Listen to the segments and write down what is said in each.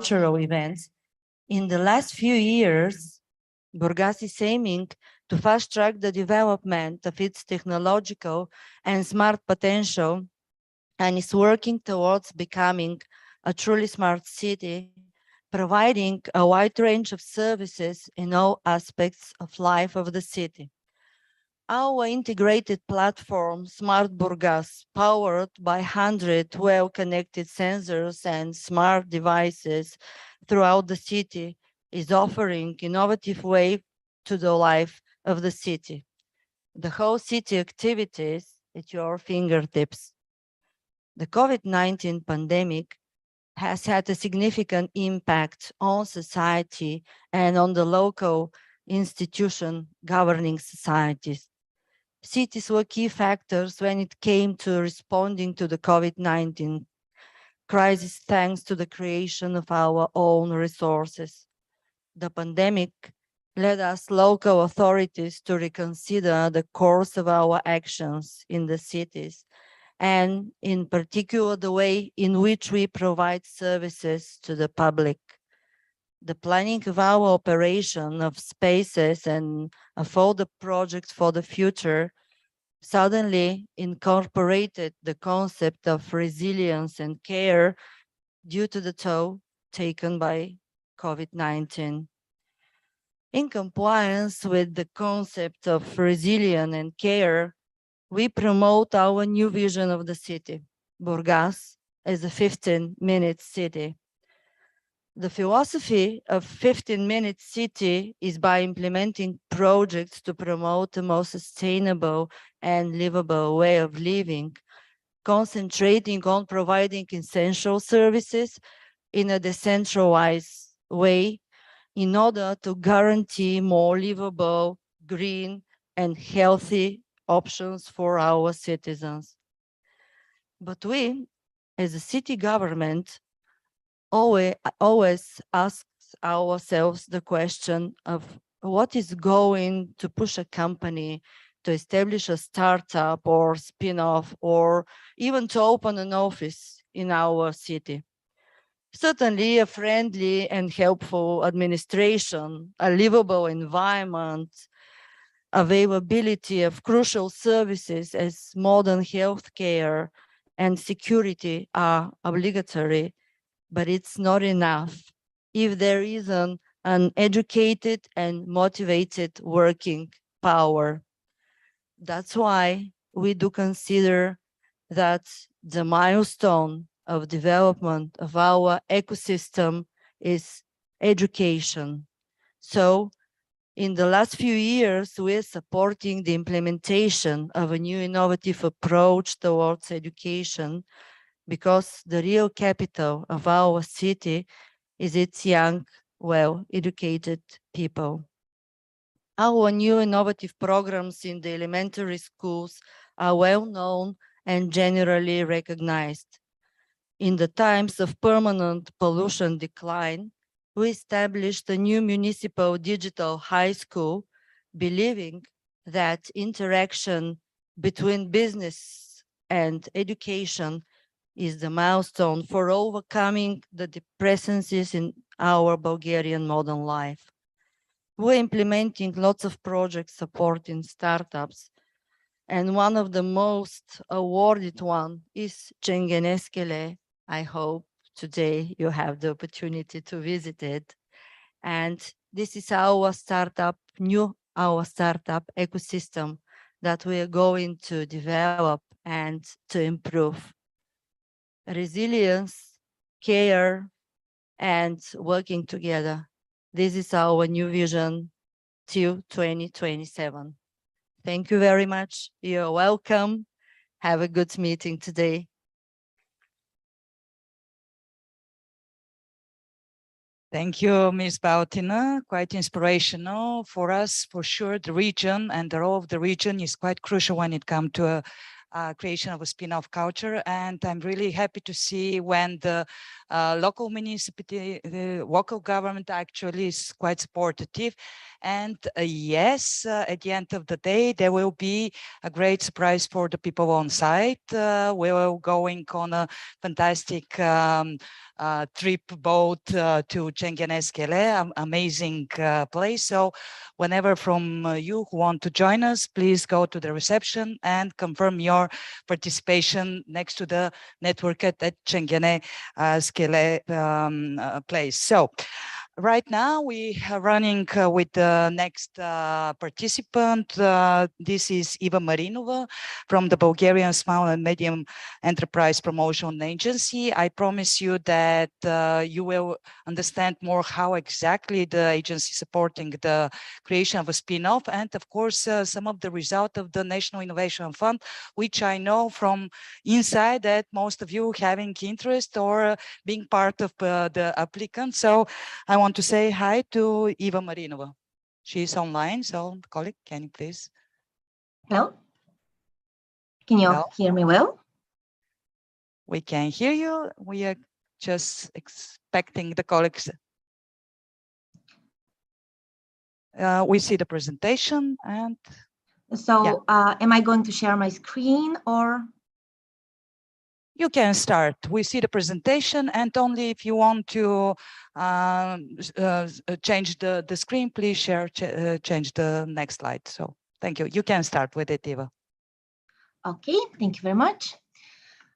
cultural events. In the last few years, Burgas is aiming to fast-track the development of its technological and smart potential, and is working towards becoming a truly smart city, providing a wide range of services in all aspects of life of the city. Our integrated platform, Smart Burgas, powered by 100 well-connected sensors and smart devices throughout the city, is offering innovative way to the life of the city. The whole city activities at your fingertips. The COVID-19 pandemic has had a significant impact on society and on the local institution governing societies. Cities were key factors when it came to responding to the COVID-19 crisis, thanks to the creation of our own resources. The pandemic led us local authorities to reconsider the course of our actions in the cities, and in particular the way in which we provide services to the public. The planning of our operation of spaces and of all the projects for the future suddenly incorporated the concept of resilience and care due to the toll taken by COVID-19. In compliance with the concept of resilience and care, we promote our new vision of the city, Burgas, as a 15-minute city. The philosophy of 15-minute city is by implementing projects to promote a more sustainable and livable way of living, concentrating on providing essential services in a decentralized way in order to guarantee more livable, green, and healthy options for our citizens. But we, as a city government, always ask ourselves the question of what is going to push a company to establish a startup or spin-off, or even to open an office in our city. Certainly a friendly and helpful administration, a livable environment, availability of crucial services as modern healthcare and security are obligatory, but it's not enough if there isn't an educated and motivated working power. That's why we do consider that the milestone of development of our ecosystem is education. So in the last few years, we're supporting the implementation of a new innovative approach towards education, because the real capital of our city is its young, well-educated people. Our new innovative programs in the elementary schools are well known and generally recognized. In the times of permanent pollution decline, we established a new municipal digital high school, believing that interaction between business and education is the milestone for overcoming the depressencies in our Bulgarian modern life. We're implementing lots of projects supporting startups, and one of the most awarded one is Chengeneskele. I hope today you have the opportunity to visit it. And this is our startup ecosystem that we are going to develop and to improve. Resilience, care, and working together. This is our new vision till 2027. Thank you very much. You're welcome. Have a good meeting today. Thank you, Ms. Bautina. Quite inspirational for us, for sure. The region and the role of the region is quite crucial when it comes to creation of a spin-off culture. And I'm really happy to see when the local municipality, the local government actually is quite supportive. And yes, at the end of the day, there will be a great surprise for the people on site. We are going on a fantastic trip boat to Cengene-Skele, amazing place. So whenever from you who want to join us, please go to the reception and confirm your participation next to the network at Cengene-Skele place. So right now we are running with the next participant. This is Eva Marinova from the Bulgarian Small and Medium Enterprise Promotion Agency. I promise you that you will understand more how exactly the agency is supporting the creation of a spin-off, and of course some of the result of the National Innovation Fund, which I know from inside that most of you having interest or being part of the applicant. So I want to say hi to Eva Marinova. She's online, so colleague, can you please? Hello? Can you Hello? hear me well? We can hear you. We are just expecting the colleagues. We see the presentation and... So am I going to share my screen or? You can start. We see the presentation, and only if you want to change the screen, please change the next slide. So thank you. You can start with it, Eva. Okay, thank you very much.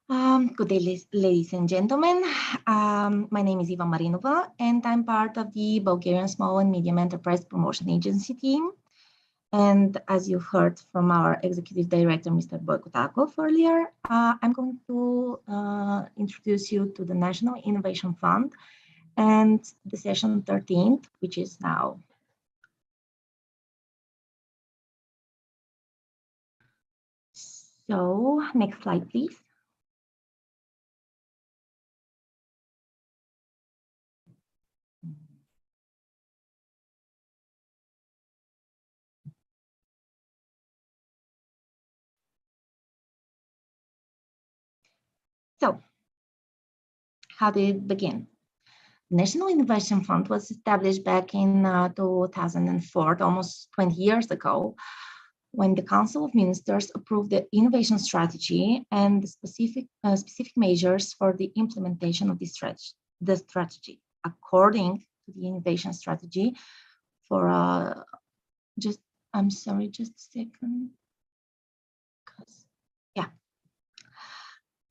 Good day, ladies and gentlemen. My name is Eva Marinova, and I'm part of the Bulgarian Small and Medium Enterprise Promotion Agency team. And as you heard from our executive director, Mr. Boyko Takov earlier, I'm going to introduce you to the National Innovation Fund and the session 13th, which is now. So next slide, please. So how did it begin? The National Innovation Fund was established back in 2004, almost 20 years ago, when the Council of Ministers approved the innovation strategy and the specific measures for the implementation of the strategy. According to the innovation strategy, for I'm sorry, just a second. Yeah.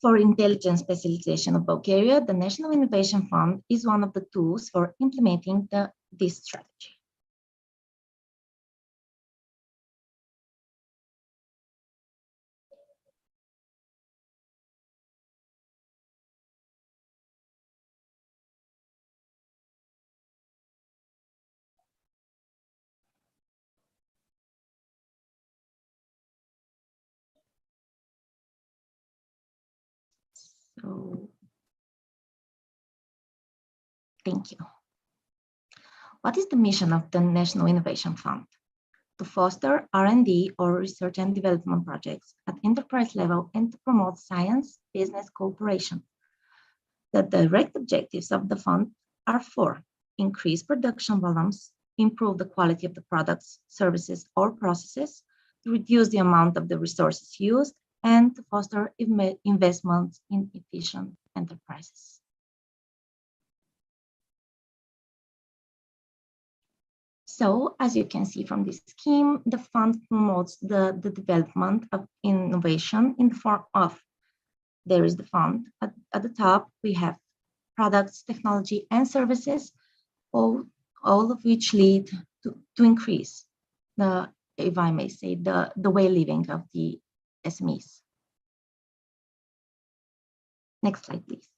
For intelligence specialization of Bulgaria, the National Innovation Fund is one of the tools for implementing this strategy. So, thank you. What is the mission of the National Innovation Fund? To foster R&D or research and development projects at enterprise level and to promote science-business cooperation. The direct objectives of the fund are four: increase production volumes, improve the quality of the products, services, or processes, to reduce the amount of the resources used, and to foster investments in efficient enterprises. So, as you can see from this scheme, the fund promotes the development of innovation in the form of, there is the fund. At the top, we have products, technology, and services, all of which lead to increase the, if I may say, the way living of the SMEs. Next slide, please.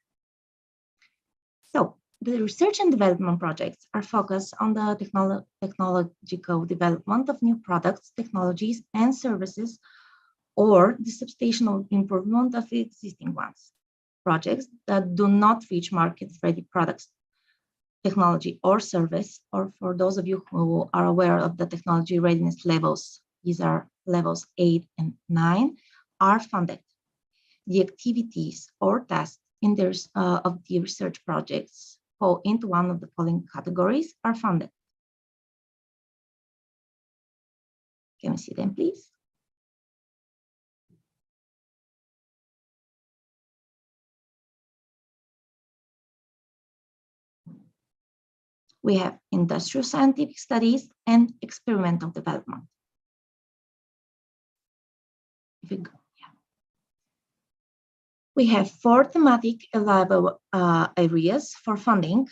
So, the research and development projects are focused on the technological development of new products, technologies, and services, or the substantial improvement of existing ones. Projects that do not reach market-ready products, technology, or service, or for those of you who are aware of the technology readiness levels, these are levels 8 and 9, are funded. The activities or tasks in of the research projects fall into one of the following categories are funded. Can we see them, please? We have industrial scientific studies and experimental development. If we go, yeah. We have 4 thematic allowable areas for funding.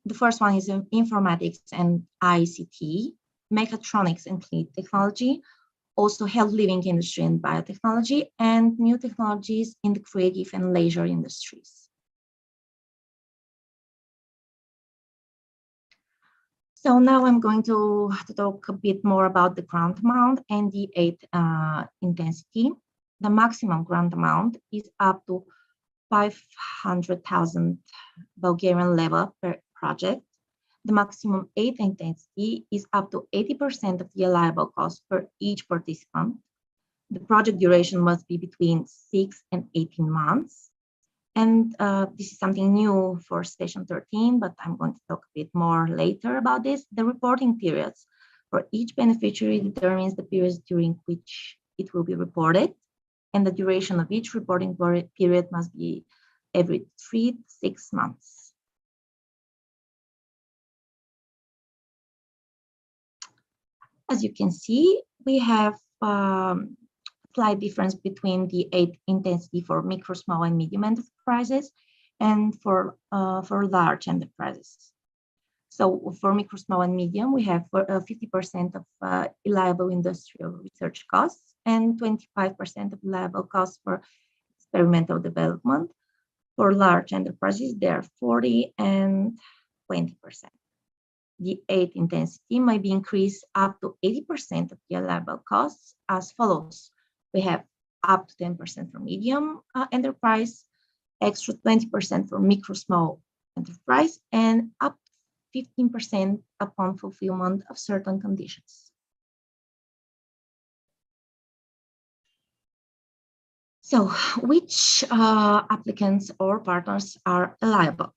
The first one is informatics and ICT, mechatronics and clean technology, also health living industry and biotechnology, and new technologies in the creative and leisure industries. So now I'm going to talk a bit more about the grant amount and the aid intensity. The maximum grant amount is up to 500,000 Bulgarian leva per project. The maximum aid intensity is up to 80% of the allowable cost per each participant. The project duration must be between 6 and 18 months. And this is something new for session 13, but I'm going to talk a bit more later about this. The reporting periods for each beneficiary determines the periods during which it will be reported. And the duration of each reporting period must be every 3 to 6 months. As you can see, we have slight difference between the aid intensity for micro, small, and medium enterprises and for large enterprises. So for micro, small, and medium, we have 50% of reliable industrial research costs and 25% of reliable costs for experimental development. For large enterprises, they are 40 and 20%. The aid intensity might be increased up to 80% of the allowable costs as follows. We have up to 10% for medium enterprise, extra 20% for micro small enterprise, and up to 15% upon fulfillment of certain conditions. So which applicants or partners are eligible?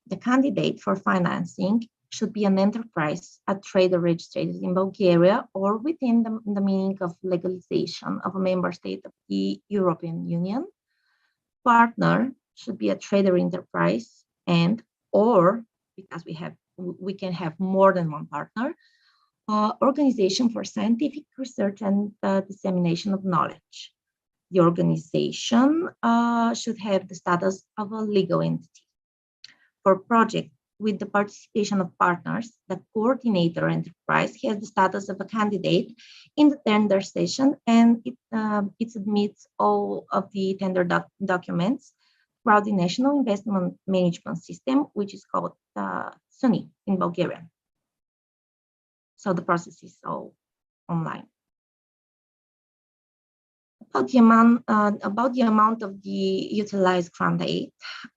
The candidate for financing should be an enterprise, a trader registered in Bulgaria or within the meaning of legalization of a member state of the European Union. Partner should be a trader enterprise and or, because we can have more than one partner, organization for scientific research and dissemination of knowledge. The organization should have the status of a legal entity. For project with the participation of partners, the coordinator enterprise has the status of a candidate in the tender session, and it submits all of the tender documents throughout the National Investment Management System, which is called SUNI in Bulgarian. So the process is all online. About the amount of the utilized grant aid,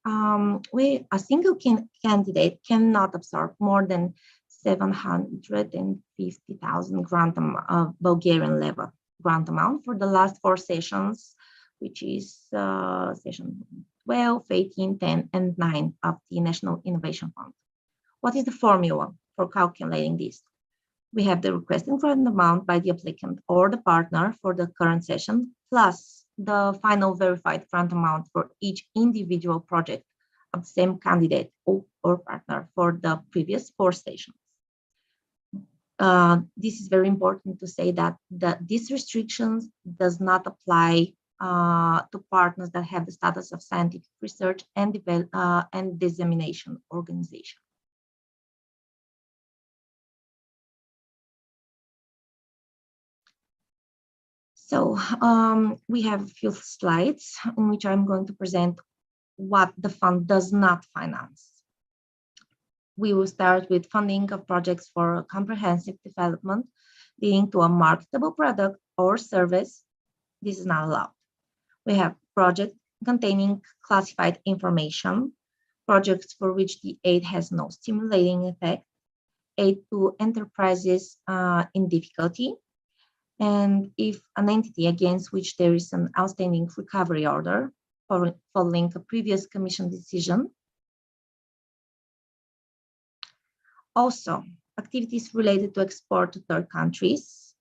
a single candidate cannot absorb more than 750,000 Bulgarian leva grant amount for the last 4 sessions, which is session 12, 18, 10, and 9 of the National Innovation Fund. What is the formula for calculating this? We have the requested grant amount by the applicant or the partner for the current session, plus the final verified grant amount for each individual project of the same candidate or partner for the previous 4 sessions. This is very important to say that these restrictions does not apply to partners that have the status of scientific research and dissemination organization. So we have a few slides in which I'm going to present what the fund does not finance. We will start with funding of projects for comprehensive development leading to a marketable product or service. This is not allowed. We have projects containing classified information, projects for which the aid has no stimulating effect, aid to enterprises in difficulty, and if an entity against which there is an outstanding recovery order following a previous commission decision. Also, activities related to export to third countries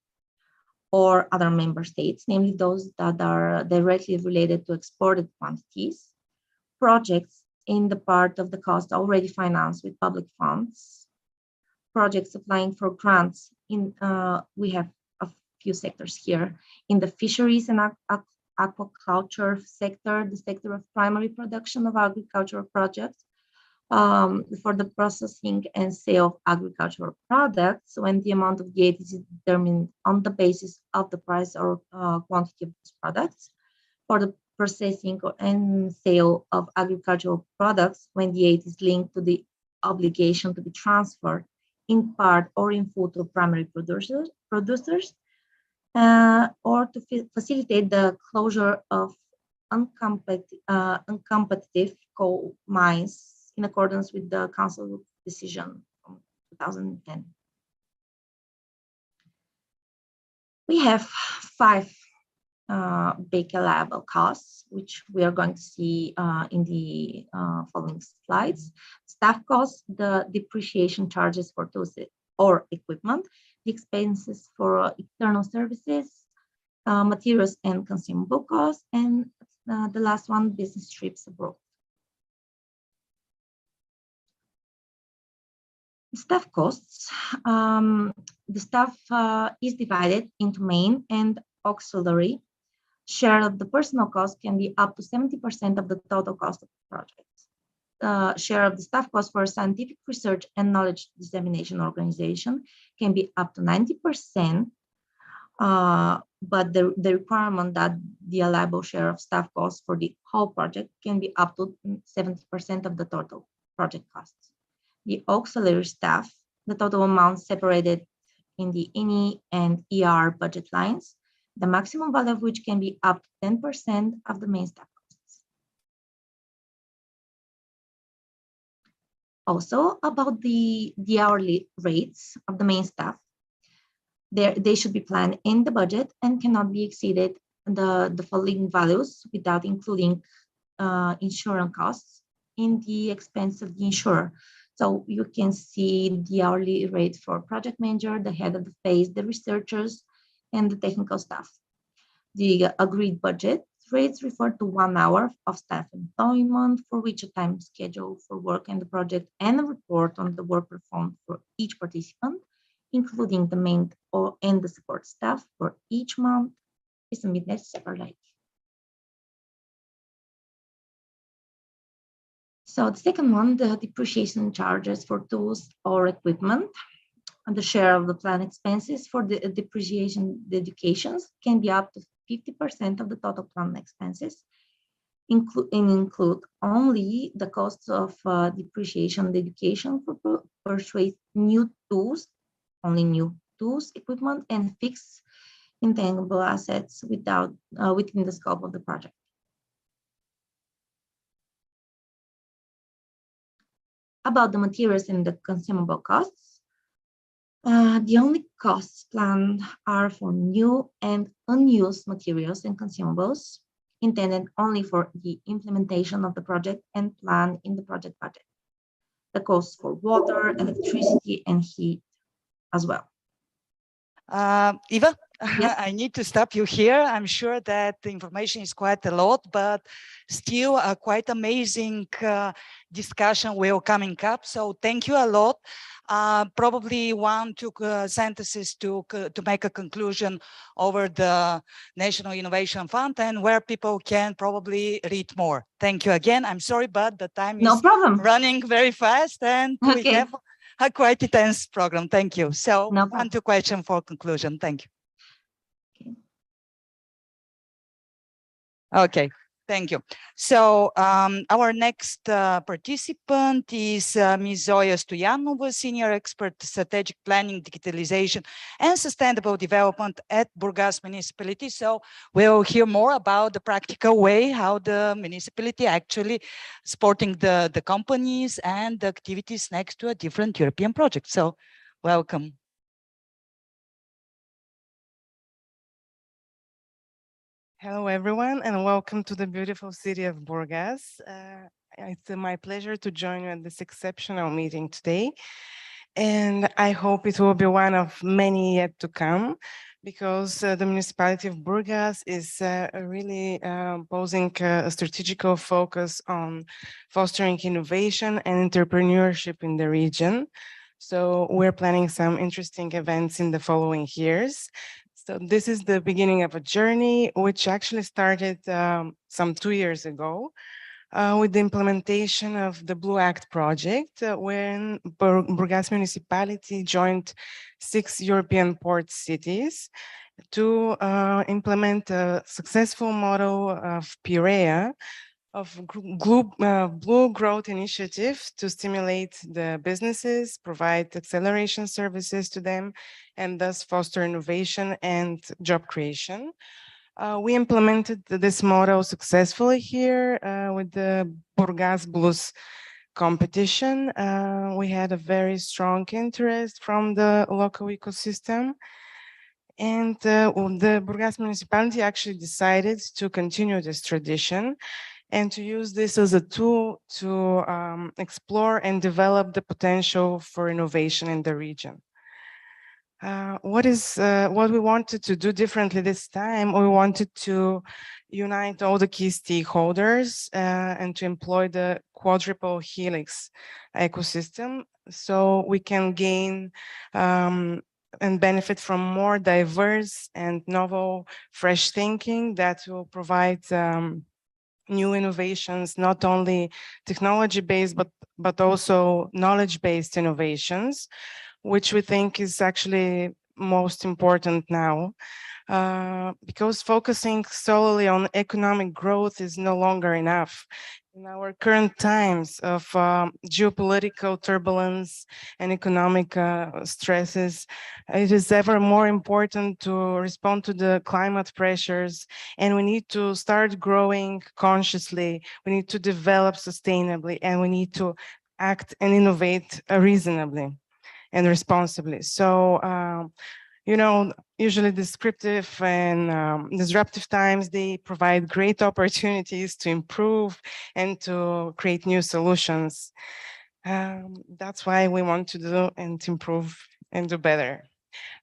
or other member states, namely those that are directly related to exported quantities, projects in the part of the cost already financed with public funds. Projects applying for grants we have a few sectors here. In the fisheries and aquaculture sector, the sector of primary production of agricultural projects, for the processing and sale of agricultural products, when the amount of the aid is determined on the basis of the price or quantity of those products. For the processing and sale of agricultural products, when the aid is linked to the obligation to be transferred in part or in full to primary producers, or to facilitate the closure of uncompetitive coal mines in accordance with the Council decision from 2010. We have 5 big allowable costs, which we are going to see in the following slides. Staff costs, the depreciation charges for tools or equipment, the expenses for external services, materials and consumable costs, and the last one, business trips abroad. Staff costs. The staff is divided into main and auxiliary. Share of the personal cost can be up to 70% of the total cost of the project. Share of the staff cost for scientific research and knowledge dissemination organization can be up to 90%, but the requirement that the allowable share of staff costs for the whole project can be up to 70% of the total project costs. The auxiliary staff, the total amount separated in the INI and ER budget lines, the maximum value of which can be up to 10% of the main staff costs. Also, about the hourly rates of the main staff, they should be planned in the budget and cannot be exceeded the following values without including insurance costs in the expense of the insurer. So you can see the hourly rate for project manager, the head of the phase, the researchers, and the technical staff. The agreed budget rates refer to 1 hour of staff employment, for which a time schedule for work in the project and a report on the work performed for each participant, including the main and the support staff for each month, is submitted separately. So the second one, the depreciation charges for tools or equipment, and the share of the planned expenses for the depreciation dedications can be up to 50% of the total planned expenses, include only the costs of depreciation dedication for purchase new tools, only new tools, equipment, and fixed intangible assets within the scope of the project. About the materials and the consumable costs, the only costs planned are for new and unused materials and consumables intended only for the implementation of the project and planned in the project budget. The costs for water, electricity, and heat as well. Eva, Yes. I need to stop you here. I'm sure that the information is quite a lot, but still a quite amazing discussion will coming up. So thank you a lot. Probably 1-2 sentences to make a conclusion over the National Innovation Fund and where people can probably read more. Thank you again. I'm sorry, but the time No is problem. running very fast and we Okay. have a quite intense program. Thank you. So No problem. 1-2 question for conclusion. Thank you. Okay, thank you. So our next participant is Ms. Zoya Stoyanova, Senior Expert Strategic Planning, Digitalization and Sustainable Development at Burgas Municipality. So we'll hear more about the practical way how the municipality actually supporting the companies and the activities next to a different European project. So welcome. Hello, everyone, and welcome to the beautiful city of Burgas. It's my pleasure to join you at this exceptional meeting today, and I hope it will be one of many yet to come. because the municipality of Burgas is really posing a strategical focus on fostering innovation and entrepreneurship in the region. So we're planning some interesting events in the following years. So this is the beginning of a journey, which actually started some 2 years ago with the implementation of the Blue Act project, when Burgas municipality joined 6 European port cities to implement a successful model of PIREA, of Blue Growth Initiative, to stimulate the businesses, provide acceleration services to them, and thus foster innovation and job creation. We implemented this model successfully here with the Burgas Blues competition. We had a very strong interest from the local ecosystem. And the Burgas municipality actually decided to continue this tradition and to use this as a tool to explore and develop the potential for innovation in the region. What we wanted to do differently this time? We wanted to unite all the key stakeholders and to employ the quadruple helix ecosystem, so we can gain and benefit from more diverse and novel, fresh thinking that will provide new innovations, not only technology-based, but also knowledge-based innovations, which we think is actually most important now, because focusing solely on economic growth is no longer enough. In our current times of geopolitical turbulence and economic stresses, it is ever more important to respond to the climate pressures, and we need to start growing consciously. We need to develop sustainably, and we need to act and innovate reasonably and responsibly. So, you know, usually descriptive and disruptive times, they provide great opportunities to improve and to create new solutions. That's why we want to do and to improve and do better.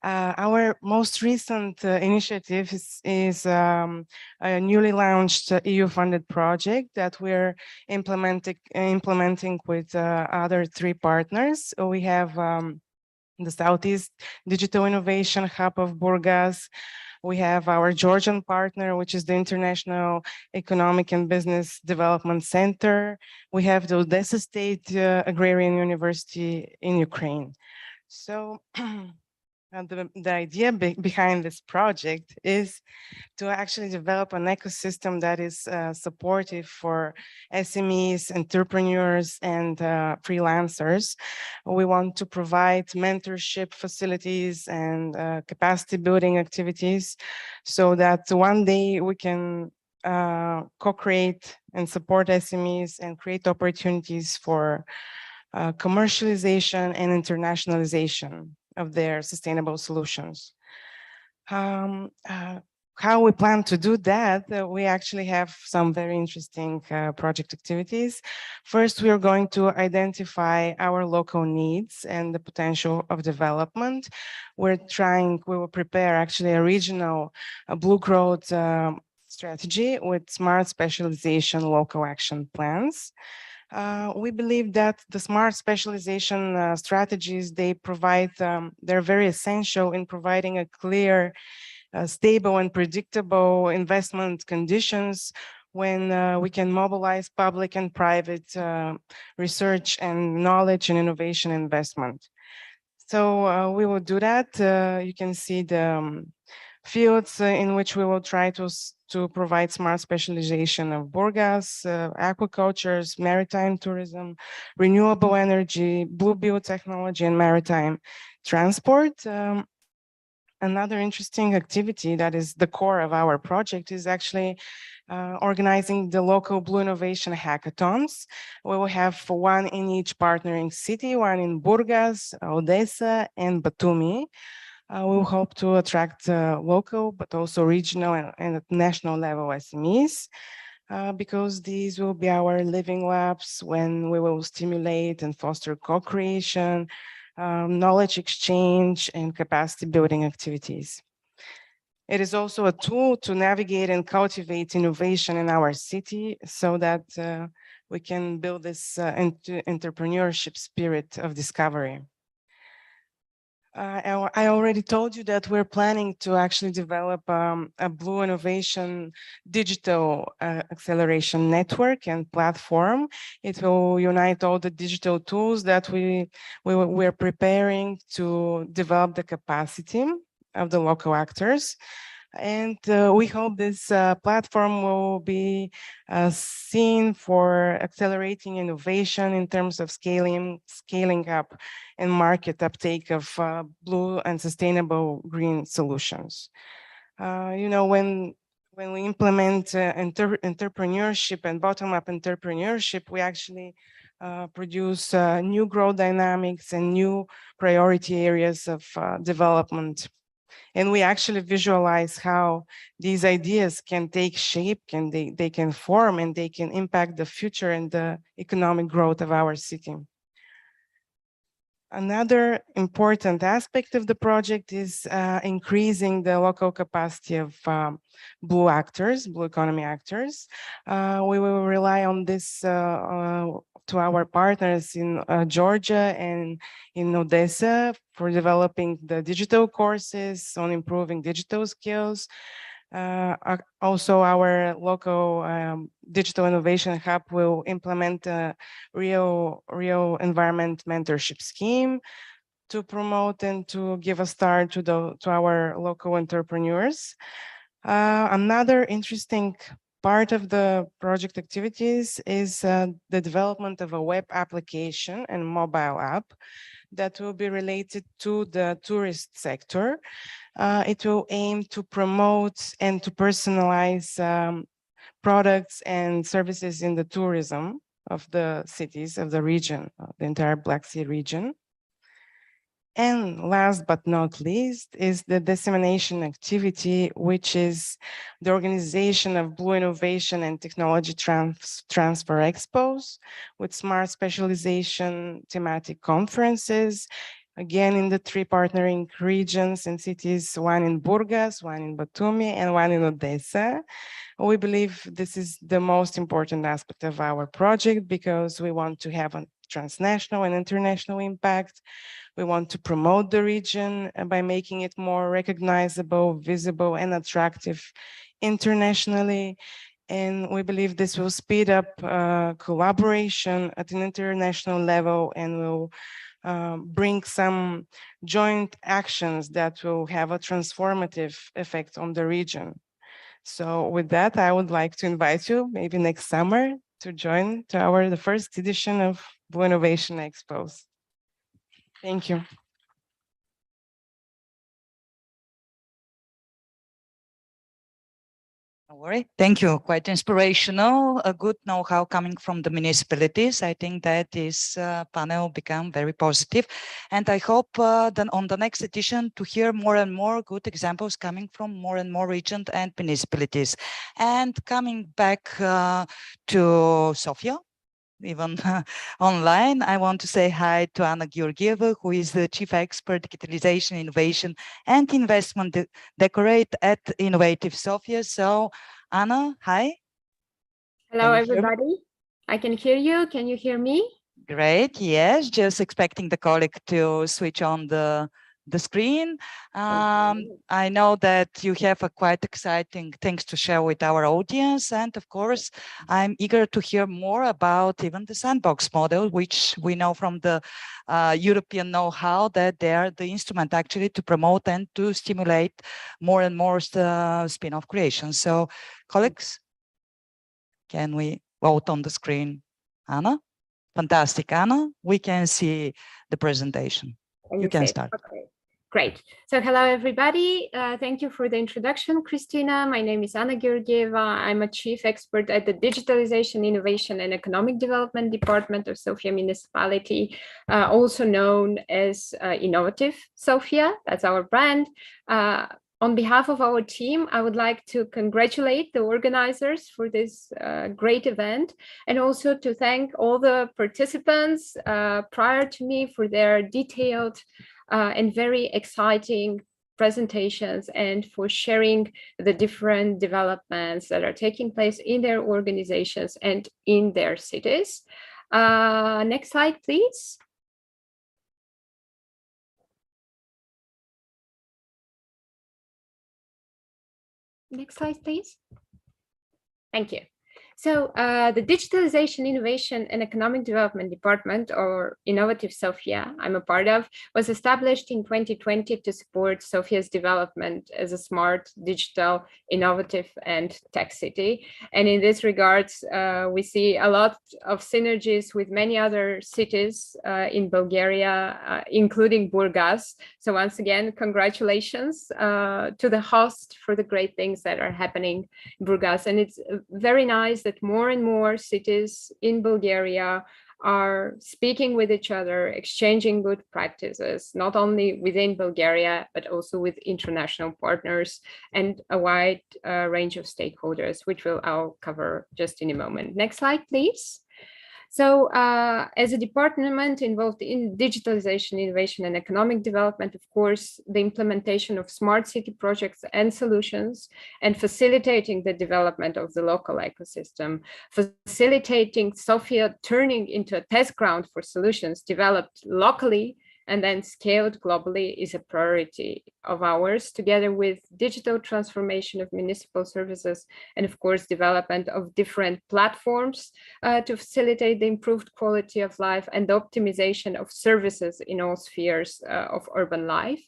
Our most recent initiative is a newly launched EU-funded project that we're implementing with other 3 partners. So we have the Southeast Digital Innovation Hub of Burgas. We have our Georgian partner, which is the International Economic and Business Development Center. We have the Odessa State Agrarian University in Ukraine. So the idea behind this project is to actually develop an ecosystem that is supportive for SMEs, entrepreneurs, and freelancers. We want to provide mentorship facilities and capacity building activities so that one day we can co-create and support SMEs and create opportunities for commercialization and internationalization of their sustainable solutions. How we plan to do that, we actually have some very interesting project activities. First, we are going to identify our local needs and the potential of development. We will prepare actually a regional blue growth strategy with smart specialization local action plans. We believe that the smart specialization strategies, they're very essential in providing a clear, stable and predictable investment conditions when we can mobilize public and private research and knowledge and innovation investment. So we will do that. You can see the fields in which we will try to provide smart specialization of Burgas, aquaculture, maritime tourism, renewable energy, blue biotechnology, and maritime transport. Another interesting activity that is the core of our project is actually organizing the local Blue Innovation Hackathons. We will have one in each partnering city, one in Burgas, Odessa, and Batumi. We will hope to attract local, but also regional and at national level SMEs, because these will be our living labs when we will stimulate and foster co-creation, knowledge exchange, and capacity building activities. It is also a tool to navigate and cultivate innovation in our city so that we can build this entrepreneurship spirit of discovery. I already told you that we're planning to actually develop a Blue Innovation digital acceleration network and platform. It will unite all the digital tools that we're preparing to develop the capacity of the local actors. And we hope this platform will be seen for accelerating innovation in terms of scaling up and market uptake of blue and sustainable green solutions. You know, when we implement entrepreneurship and bottom-up entrepreneurship, we actually produce new growth dynamics and new priority areas of development. And we actually visualize how these ideas can take shape, they can form, and they can impact the future and the economic growth of our city. Another important aspect of the project is increasing the local capacity of blue actors, blue economy actors. We will rely on this to our partners in Georgia and in Odessa for developing the digital courses on improving digital skills. Also, our local digital innovation hub will implement a real environment mentorship scheme to promote and to give a start to our local entrepreneurs. Another interesting part of the project activities is the development of a web application and mobile app that will be related to the tourist sector. It will aim to promote and to personalize products and services in the tourism of the cities of the region, the entire Black Sea region. And last but not least is the dissemination activity, which is the organization of Blue Innovation and Technology Transfer Expos with smart specialization thematic conferences, again in the 3 partnering regions and cities, one in Burgas, one in Batumi, and one in Odessa. We believe this is the most important aspect of our project because we want to have a transnational and international impact. We want to promote the region by making it more recognizable, visible, and attractive internationally. And we believe this will speed up collaboration at an international level and will bring some joint actions that will have a transformative effect on the region. So with that, I would like to invite you maybe next summer to join the first edition of Blue Innovation Expos. Thank you. Don't worry. Thank you. Quite inspirational. A good know-how coming from the municipalities. I think that this panel become very positive. And I hope then on the next edition to hear more and more good examples coming from more and more regions and municipalities. And coming back to Sofia, even online, I want to say hi to Anna Georgieva, who is the Chief Expert Digitalization, Innovation and Investment Decorate at Innovative Sofia. So Anna, hi. Hello, everybody. I can hear you. Can you hear me? Great. Yes, just expecting the colleague to switch on the screen. I know that you have a quite exciting things to share with our audience. And of course, I'm eager to hear more about even the sandbox model, which we know from the European know-how that they are the instrument actually to promote and to stimulate more and more spin-off creation. So colleagues, can we vote on the screen? Anna? Fantastic, Anna. We can see the presentation. You can start. Okay. Great. So hello, everybody. Thank you for the introduction, Christina. My name is Anna Georgieva. I'm a chief expert at the Digitalization, Innovation and Economic Development Department of Sofia Municipality, also known as Innovative Sofia. That's our brand. On behalf of our team, I would like to congratulate the organizers for this great event and also to thank all the participants prior to me for their detailed and very exciting presentations and for sharing the different developments that are taking place in their organizations and in their cities. Next slide, please. Next slide, please. Thank you. So the Digitalization, Innovation and Economic Development Department, or Innovative Sofia, I'm a part of, was established in 2020 to support Sofia's development as a smart, digital, innovative and tech city. And in this regards, we see a lot of synergies with many other cities in Bulgaria, including Burgas. So once again, congratulations to the host for the great things that are happening in Burgas. And it's very nice that more and more cities in Bulgaria are speaking with each other, exchanging good practices, not only within Bulgaria, but also with international partners and a wide range of stakeholders, which I'll cover just in a moment. Next slide, please. So as a department involved in digitalization, innovation, and economic development, of course, the implementation of smart city projects and solutions and facilitating the development of the local ecosystem, facilitating Sofia turning into a test ground for solutions developed locally and then scaled globally is a priority of ours, together with digital transformation of municipal services and, of course, development of different platforms to facilitate the improved quality of life and the optimization of services in all spheres of urban life.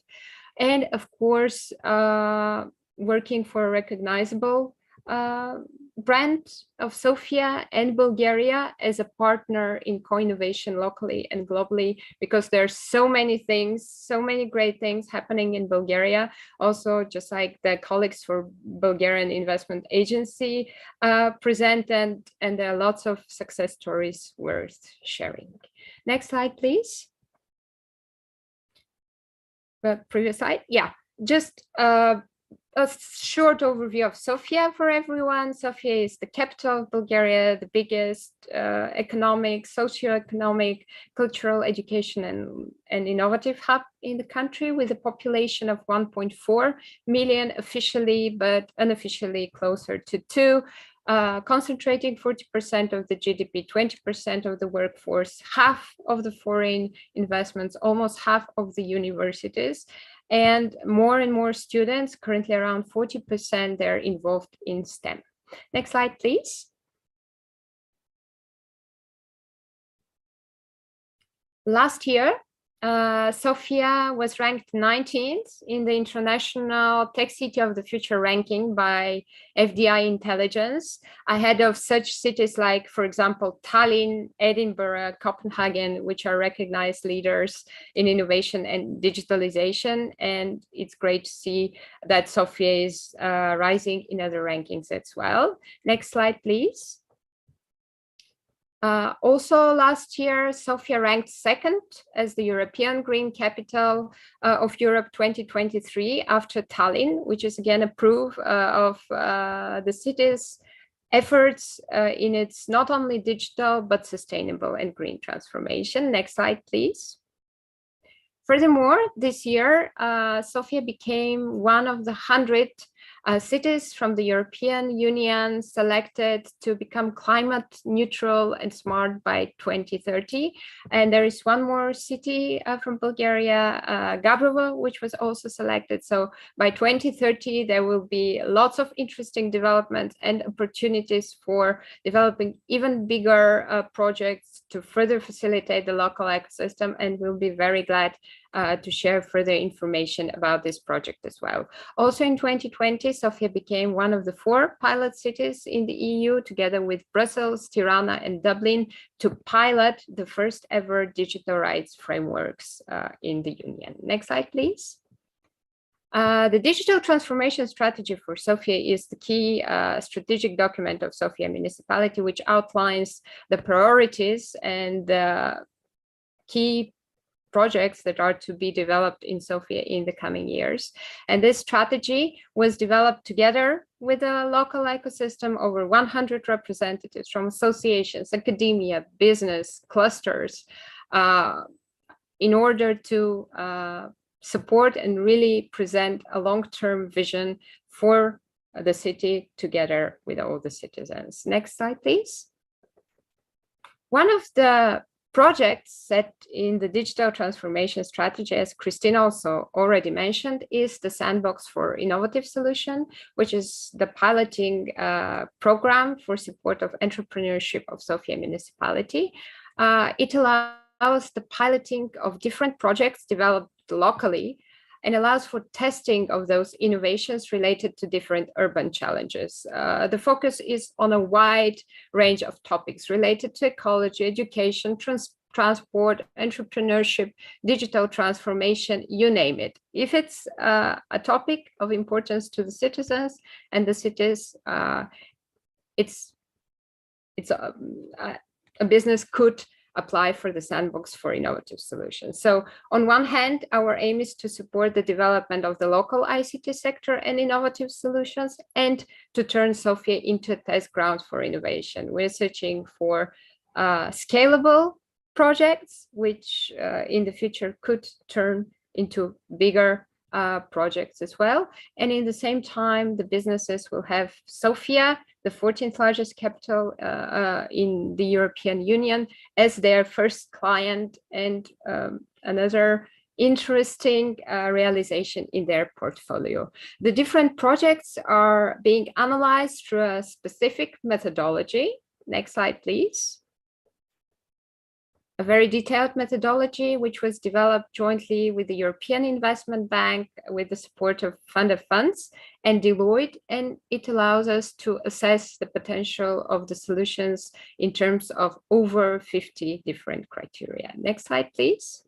And, of course, working for a recognizable brand of Sofia and Bulgaria as a partner in co-innovation locally and globally, because there's so many things, so many great things happening in Bulgaria. Also, just like the colleagues for Bulgarian Investment Agency present, and there are lots of success stories worth sharing. Next slide, please. Previous slide. Yeah, just a short overview of Sofia for everyone. Sofia is the capital of Bulgaria, the biggest economic, socio-economic, cultural, education, and innovative hub in the country, with a population of 1.4 million officially, but unofficially closer to 2. Concentrating 40% of the GDP, 20% of the workforce, half of the foreign investments, almost half of the universities, and more students, currently around 40%, they're involved in STEM. Next slide, please. Last year, Sofia was ranked 19th in the International Tech City of the Future ranking by FDI Intelligence, ahead of such cities like, for example, Tallinn, Edinburgh, Copenhagen, which are recognized leaders in innovation and digitalization. And it's great to see that Sofia is rising in other rankings as well. Next slide, please. Also last year, Sofia ranked 2nd as the European Green Capital of Europe 2023 after Tallinn, which is again a proof of the city's efforts in its not only digital, but sustainable and green transformation. Next slide, please. Furthermore, this year, Sofia became one of the 100 cities from the European Union selected to become climate neutral and smart by 2030. And there is one more city from Bulgaria, Gabrovo, which was also selected. So by 2030, there will be lots of interesting developments and opportunities for developing even bigger projects to further facilitate the local ecosystem. And we'll be very glad to share further information about this project as well. Also in 2020, Sofia became one of the 4 pilot cities in the EU, together with Brussels, Tirana, and Dublin, to pilot the first ever digital rights frameworks in the Union. Next slide, please. The digital transformation strategy for Sofia is the key strategic document of Sofia municipality, which outlines the priorities and the key projects that are to be developed in Sofia in the coming years. And this strategy was developed together with a local ecosystem, over 100 representatives from associations, academia, business, clusters, in order to support and really present a long-term vision for the city together with all the citizens. Next slide, please. One of the projects set in the digital transformation strategy, as Christine also already mentioned, is the Sandbox for Innovative Solution, which is the piloting program for support of entrepreneurship of Sofia municipality. It allows the piloting of different projects developed locally and allows for testing of those innovations related to different urban challenges. The focus is on a wide range of topics related to ecology, education, transport, entrepreneurship, digital transformation, you name it. If it's a topic of importance to the citizens and the cities, it's a business could apply for the Sandbox for Innovative Solutions. So on one hand, our aim is to support the development of the local ICT sector and innovative solutions, and to turn Sofia into a test ground for innovation. We're searching for scalable projects, which in the future could turn into bigger projects as well. And in the same time, the businesses will have Sofia, the 14th largest capital in the European Union, as their first client, and another interesting realization in their portfolio. The different projects are being analyzed through a specific methodology. Next slide, please. A very detailed methodology, which was developed jointly with the European Investment Bank with the support of Fund of Funds and Deloitte, and it allows us to assess the potential of the solutions in terms of over 50 different criteria. Next slide, please.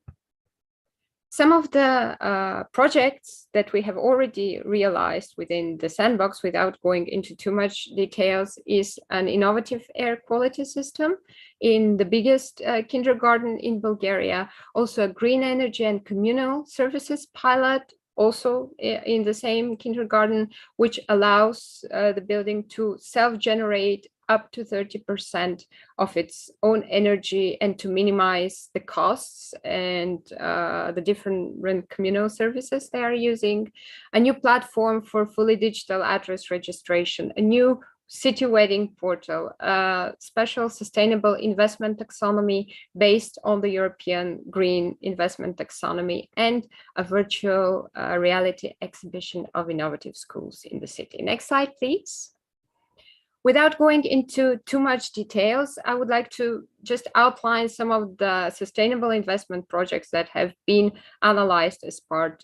Some of the projects that we have already realized within the Sandbox, without going into too much details, is an innovative air quality system in the biggest kindergarten in Bulgaria, also a green energy and communal services pilot, also in the same kindergarten, which allows the building to self-generate up to 30% of its own energy and to minimize the costs and the different communal services they are using, a new platform for fully digital address registration, a new city wedding portal, a special sustainable investment taxonomy based on the European Green Investment Taxonomy, and a virtual reality exhibition of innovative schools in the city. Next slide, please. Without going into too much details, I would like to just outline some of the sustainable investment projects that have been analyzed as part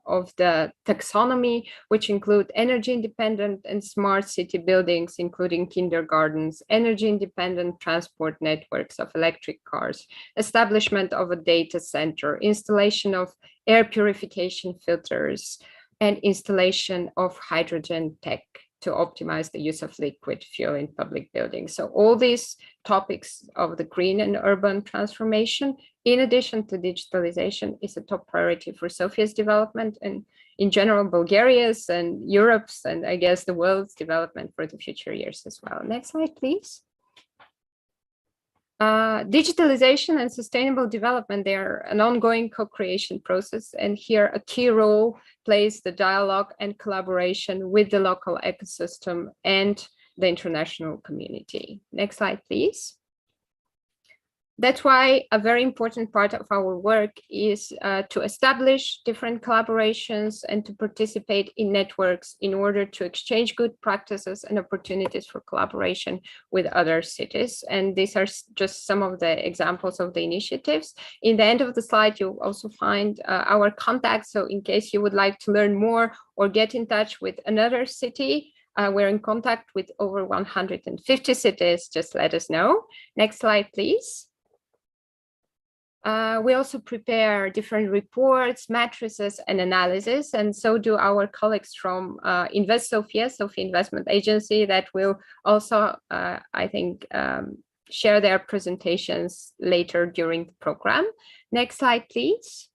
of the taxonomy, which include energy independent and smart city buildings, including kindergartens, energy independent transport networks of electric cars, establishment of a data center, installation of air purification filters, and installation of hydrogen tech to optimize the use of liquid fuel in public buildings. So all these topics of the green and urban transformation, in addition to digitalization, is a top priority for Sofia's development and in general Bulgaria's and Europe's and I guess the world's development for the future years as well. Next slide, please. Digitalization and sustainable development, they are an ongoing co-creation process, and here a key role plays the dialogue and collaboration with the local ecosystem and the international community. Next slide, please. That's why a very important part of our work is to establish different collaborations and to participate in networks in order to exchange good practices and opportunities for collaboration with other cities. And these are just some of the examples of the initiatives. In the end of the slide, you'll also find our contacts. So in case you would like to learn more or get in touch with another city, we're in contact with over 150 cities. Just let us know. Next slide, please. We also prepare different reports, matrices, and analysis, and so do our colleagues from Invest Sofia Investment Agency, that will also, I think, share their presentations later during the program. Next slide, please.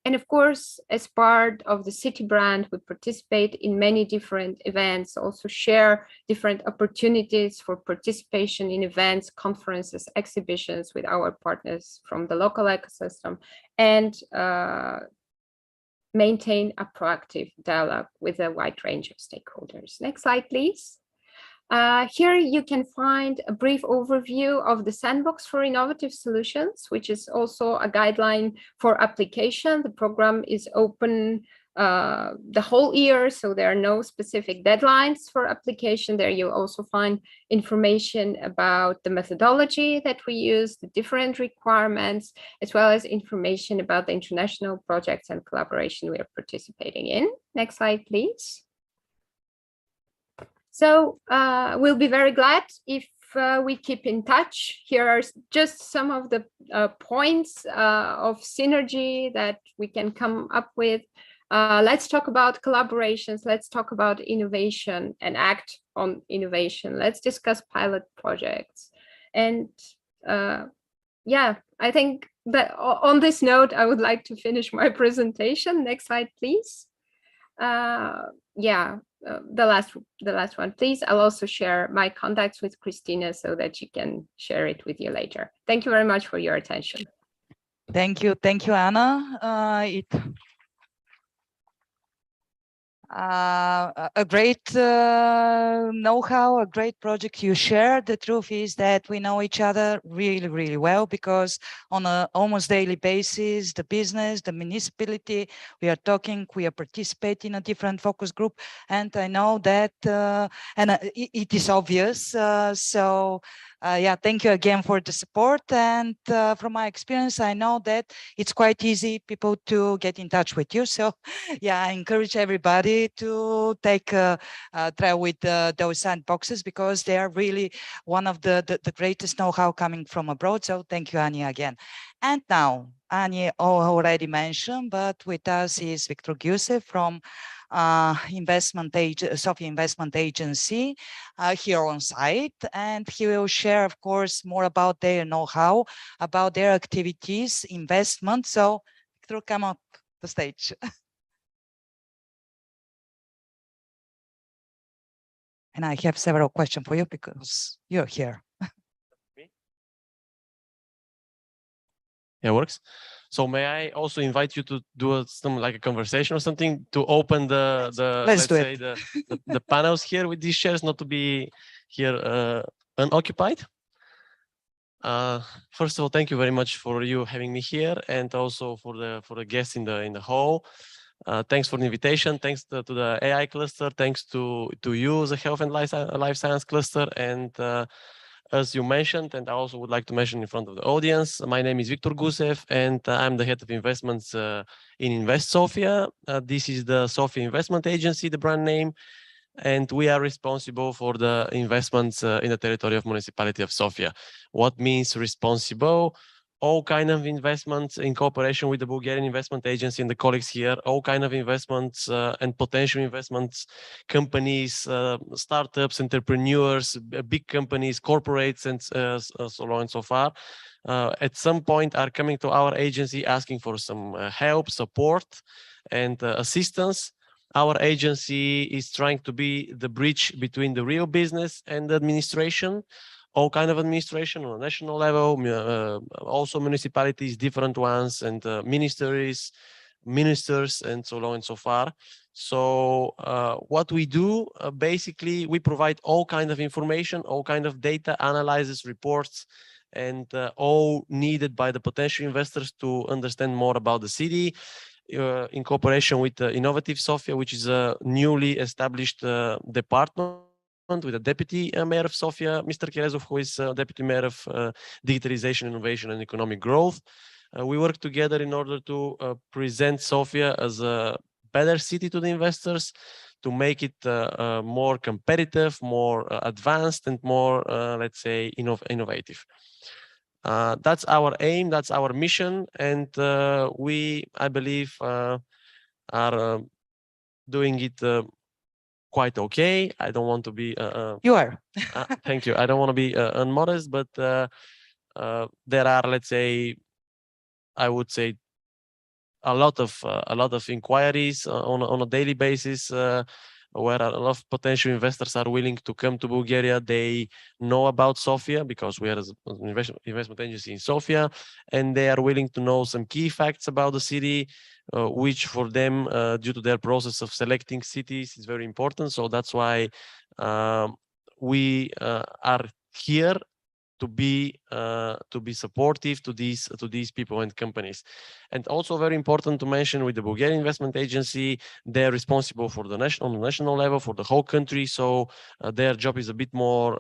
And of course, as part of the city brand, we participate in many different events, also share different opportunities for participation in events, conferences, exhibitions with our partners from the local ecosystem, and maintain a proactive dialogue with a wide range of stakeholders. Next slide, please. Here you can find a brief overview of the Sandbox for Innovative Solutions, which is also a guideline for application. The program is open the whole year, so there are no specific deadlines for application. There you also find information about the methodology that we use, the different requirements, as well as information about the international projects and collaboration we are participating in. Next slide, please. So we'll be very glad if we keep in touch. Here are just some of the points of synergy that we can come up with. Let's talk about collaborations. Let's talk about innovation and act on innovation. Let's discuss pilot projects. And yeah, I think that on this note, I would like to finish my presentation. Next slide, please. Yeah. The last one, please. I'll also share my contacts with Christina so that she can share it with you later. Thank you very much for your attention. Thank you, Anna. A great know-how, a great project you shared. The truth is that we know each other really, really well, because on an almost daily basis, the business, the municipality, we are talking, we are participating in a different focus group, and I know that, it is obvious. Yeah, thank you again for the support. And from my experience, I know that it's quite easy people to get in touch with you. So yeah, I encourage everybody to take a trial with those sandboxes, because they are really one of the greatest know-how coming from abroad. So thank you, Anya, again. And now, Anya already mentioned, but with us is Victor Gusev from Sofia Investment Agency here on site, and he will share, of course, more about their know-how, about their activities, investment. So Victor, come up the stage. And I have several questions for you because you're here. Yeah, works. So may I also invite you to do some like a conversation or something to open let's say the panels here with these chairs, not to be here unoccupied. First of all, thank you very much for you having me here, and also for the guests in the hall. Thanks for the invitation. Thanks to the AI cluster. Thanks to you, the Health and Life Science cluster, and as you mentioned, and I also would like to mention in front of the audience, my name is Victor Gusev, and I'm the head of investments in Invest Sofia. This is the Sofia Investment Agency, the brand name, and we are responsible for the investments in the territory of municipality of Sofia. What means responsible? All kind of investments in cooperation with the Bulgarian Investment Agency and the colleagues here, all kind of investments and potential investments, companies, startups, entrepreneurs, big companies, corporates, and so on and so far, at some point are coming to our agency asking for some help, support, and assistance. Our agency is trying to be the bridge between the real business and the administration, all kind of administration on a national level, also municipalities, different ones, and ministers, and so on and so far. So what we do, basically, we provide all kind of information, all kind of data, analysis, reports, and all needed by the potential investors to understand more about the city, in cooperation with Innovative Sofia, which is a newly established department with the Deputy Mayor of Sofia, Mr. Kerezov, who is Deputy Mayor of Digitalization, Innovation, and Economic Growth. We work together in order to present Sofia as a better city to the investors, to make it more competitive, more advanced, and more, let's say, innovative. That's our aim, that's our mission, and we, I believe, are doing it quite okay. I don't want to be You are. thank you. I don't want to be unmodest, but there are, let's say, I would say a lot of inquiries on a daily basis, where a lot of potential investors are willing to come to Bulgaria. They know about Sofia because we are an investment agency in Sofia, and they are willing to know some key facts about the city, which for them, due to their process of selecting cities, is very important. So that's why we are here to be supportive to these people and companies. And also very important to mention, with the Bulgarian Investment Agency, they're responsible for the national level for the whole country. So their job is a bit more,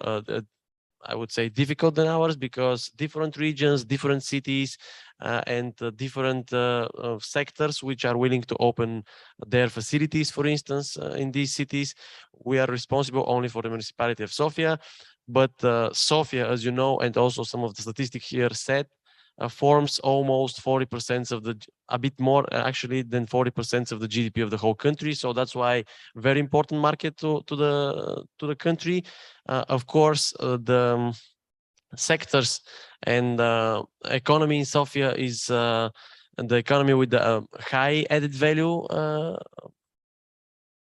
I would say, difficult than ours, because different regions, different cities, and different sectors which are willing to open their facilities, for instance, in these cities. We are responsible only for the municipality of Sofia. But Sofia, as you know, and also some of the statistics here said, forms almost 40% of the, a bit more actually than 40% of the GDP of the whole country. So that's why very important market to the country. Of course, the sectors and economy in Sofia is the economy with the high added value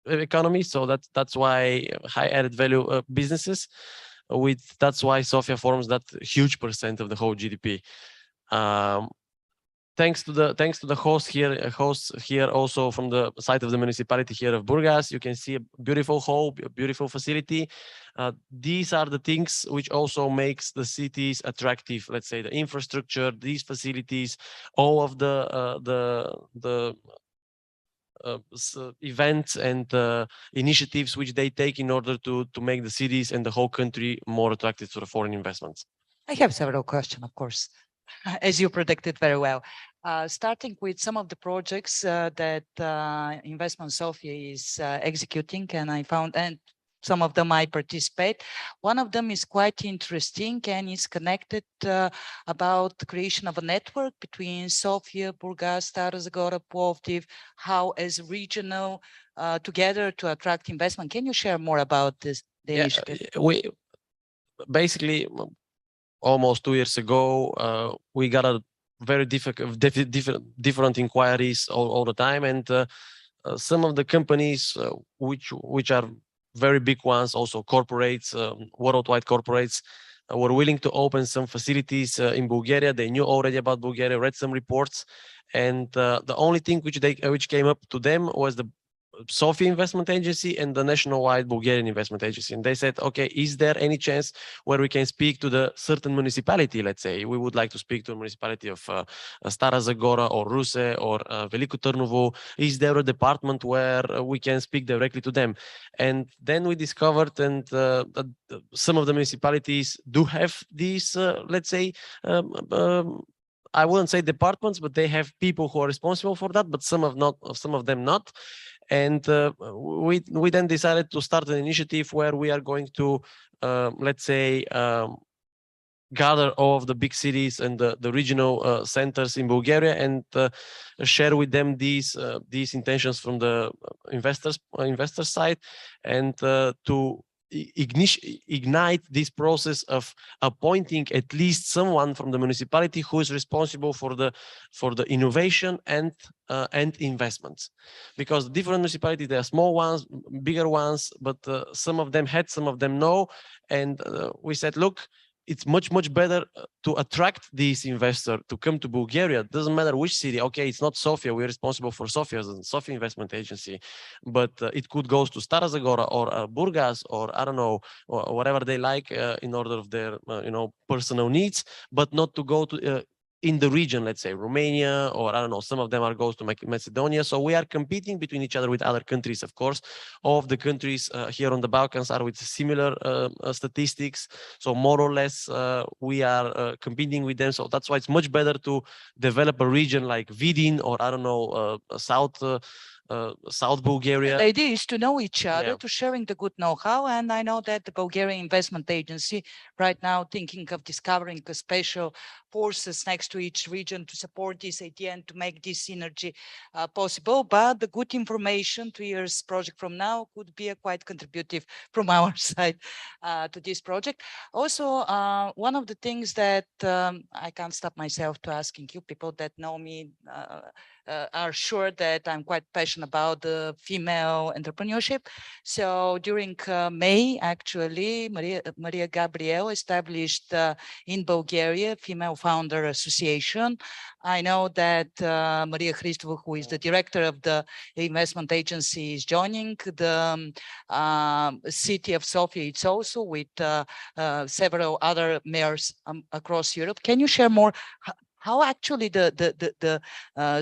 economy. So that's why high added value businesses. That's why Sofia forms that huge percent of the whole GDP. Thanks to the host here also from the side of the municipality here of Burgas, you can see a beautiful hall, a beautiful facility. These are the things which also makes the cities attractive. Let's say the infrastructure, these facilities, all of the events and initiatives which they take in order to make the cities and the whole country more attractive to the foreign investments. I have several questions, of course, as you predicted very well. Starting with some of the projects that Investment Sofia is executing, and I found, and some of them I participate. One of them is quite interesting and is connected about the creation of a network between Sofia, Burgas, Stara Zagora, Plovdiv, how as regional together to attract investment. Can you share more about this, the initiative? We basically, almost 2 years ago, we got a very different inquiries all the time, and some of the companies which are very big ones, also corporates, worldwide corporates, were willing to open some facilities in Bulgaria. They knew already about Bulgaria, read some reports, and the only thing which came up to them was the Sofia Investment Agency and the nationwide Bulgarian Investment Agency. And they said, okay, is there any chance where we can speak to the certain municipality? Let's say we would like to speak to a municipality of Stara Zagora or Ruse or Veliko Trnovo. Is there a department where we can speak directly to them? And then we discovered that some of the municipalities do have these, let's say, I wouldn't say departments, but they have people who are responsible for that, but some of them not. And we then decided to start an initiative where we are going to, let's say, gather all of the big cities and the regional centers in Bulgaria and share with them these intentions from the investor side, and to ignite this process of appointing at least someone from the municipality who is responsible for the innovation and investments. Because different municipalities, there are small ones, bigger ones, but some of them had, some of them no, and we said, look, it's much better to attract these investors to come to Bulgaria. It doesn't matter which city. Okay, it's not Sofia. We're responsible for Sofia as a Sofia Investment Agency, but it could go to Stara Zagora or Burgas or I don't know, or whatever they like in order of their personal needs, but not to go to in the region, let's say Romania, or I don't know, some of them are goes to Macedonia. So we are competing between each other with other countries, of course. All of the countries here on the Balkans are with similar statistics. So more or less we are competing with them. So that's why it's much better to develop a region like Vidin or I don't know, South Bulgaria. The idea is to know each other, to sharing the good know-how. And I know that the Bulgarian Investment Agency right now thinking of discovering a special forces next to each region to support this idea and to make this synergy possible. But the good information 2 years project from now could be quite contributive from our side to this project. Also, one of the things that I can't stop myself to asking you, people that know me are sure that I'm quite passionate about the female entrepreneurship. So during May, actually, Maria Gabriel established in Bulgaria Female Founder Association. I know that Maria Christova, who is the director of the investment agency, is joining. The city of Sofia, it's also with several other mayors across Europe. Can you share more? How actually the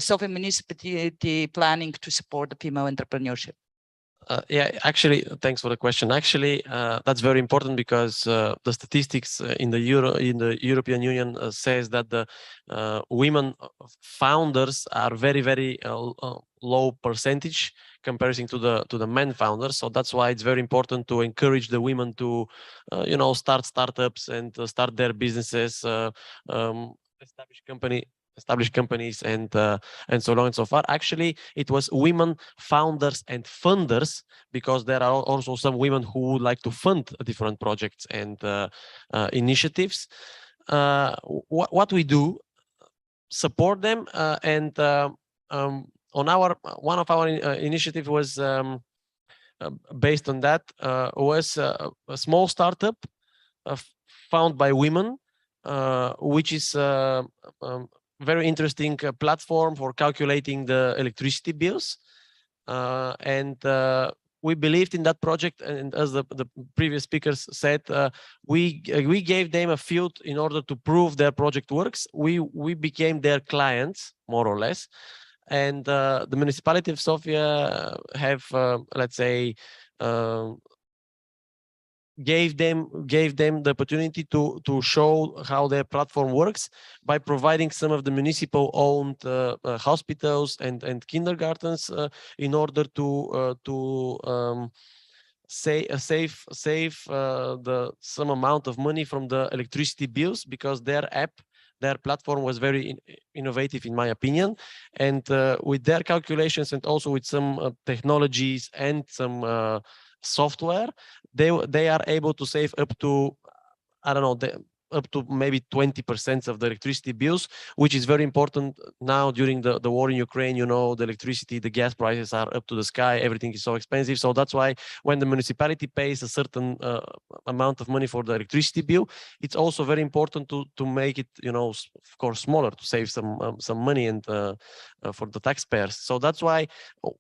Sofia municipality planning to support the female entrepreneurship? Yeah, actually, thanks for the question. Actually, that's very important because the statistics in the European Union says that the women founders are very low percentage comparison to the men founders. So that's why it's very important to encourage the women to, start startups and start their businesses, establish companies and so on and so far. Actually, it was women founders and funders, because there are also some women who would like to fund different projects and initiatives. What we do, support them, and on one of our initiative was based on that, was a small startup found by women, which is very interesting platform for calculating the electricity bills. And we believed in that project, and as the previous speakers said, we gave them a field in order to prove their project works. We became their clients, more or less, and the municipality of Sofia have, let's say, gave them the opportunity to show how their platform works by providing some of the municipal owned hospitals and kindergartens in order to save some amount of money from the electricity bills, because their platform was very innovative, in my opinion, and with their calculations and also with some technologies and some software, they are able to save up to, I don't know, up to maybe 20% of the electricity bills, which is very important now during the war in Ukraine. You know, the electricity, the gas prices are up to the sky. Everything is so expensive. So that's why when the municipality pays a certain amount of money for the electricity bill, it's also very important to make it, of course, smaller, to save some money and for the taxpayers. So that's why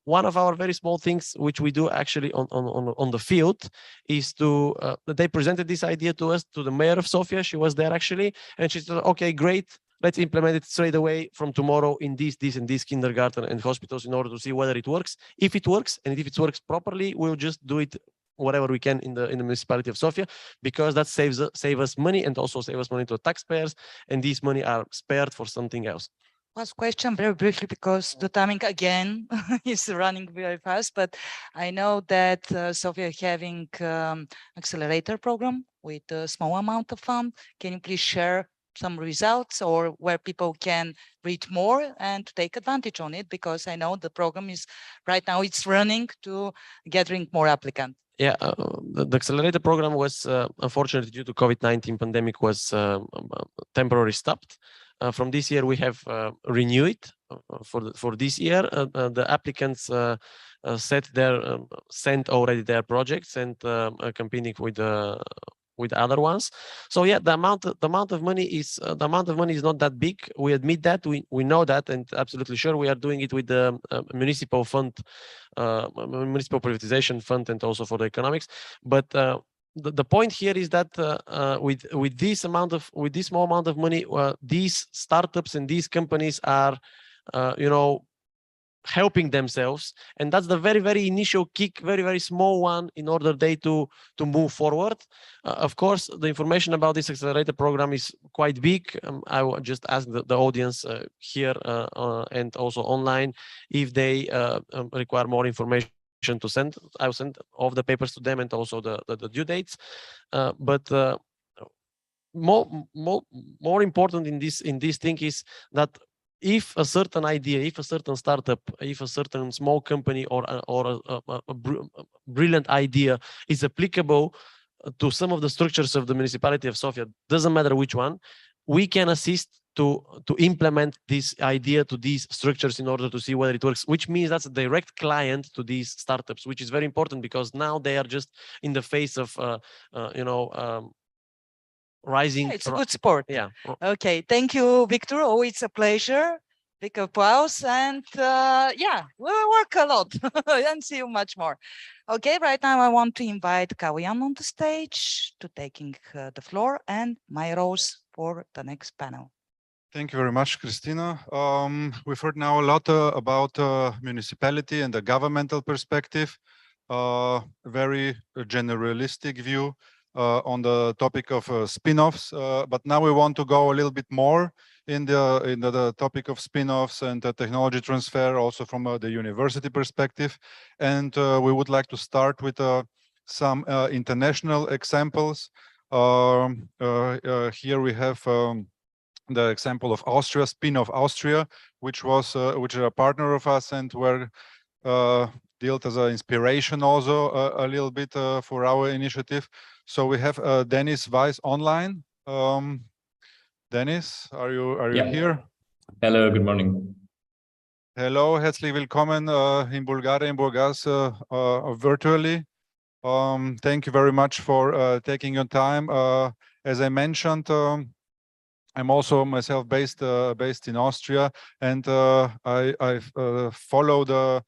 one of our very small things which we do actually on the field is to they presented this idea to us, to the mayor of Sofia. She was there actually, and she said, okay, great, let's implement it straight away from tomorrow in this and this kindergarten and hospitals in order to see whether it works. If it works, and if it works properly, we'll just do it whatever we can in the municipality of Sofia, because that save us money and also save us money to the taxpayers, and these money are spared for something else. Last question very briefly, because the timing again is running very fast, but I know that Sofia having accelerator program with a small amount of fund. Can you please share some results or where people can read more and to take advantage on it? Because I know the program is right now it's running to gathering more applicants. Yeah, the accelerator program was unfortunately due to COVID-19 pandemic was temporarily stopped. From this year, we have renewed it for this year. The applicants sent already their projects and competing with other ones. So yeah, the amount of money is not that big. We admit that, we know that, and absolutely sure we are doing it with the municipal fund, municipal privatization fund, and also for the economics. But the point here is that with this small amount of money, these startups and these companies are, helping themselves, and that's the very initial kick, very small one, in order to move forward. Of course, the information about this accelerator program is quite big. I will just ask the audience here and also online if they require more information to send. I will send all the papers to them and also the due dates. But more important in this thing is that if a certain idea, if a certain startup, if a certain small company or a brilliant idea is applicable to some of the structures of the municipality of Sofia, doesn't matter which one, we can assist to implement this idea to these structures in order to see whether it works, which means that's a direct client to these startups, which is very important because now they are just in the face of, rising. Yeah, it's a good sport. Yeah. Okay, thank you, Victor. Always a pleasure. Big applause. And yeah, we'll work a lot and see you much more. Okay, right now I want to invite Kaoyan on the stage to taking the floor and Myros for the next panel. Thank you very much, Christina. We've heard now a lot about municipality and the governmental perspective, very generalistic view on the topic of spin-offs. But now we want to go a little bit more in the topic of spin-offs and technology transfer, also from the university perspective. And we would like to start with some international examples. Here we have the example of Austria, Spinoff Austria, which is a partner of us and were dealt as an inspiration also a little bit for our initiative. So we have Dennis Weiss online. Dennis, are you here? Hello, good morning. Hello, herzlich willkommen in Bulgaria, in Burgas, virtually. Thank you very much for taking your time. As I mentioned, I'm also myself based in Austria, and I follow the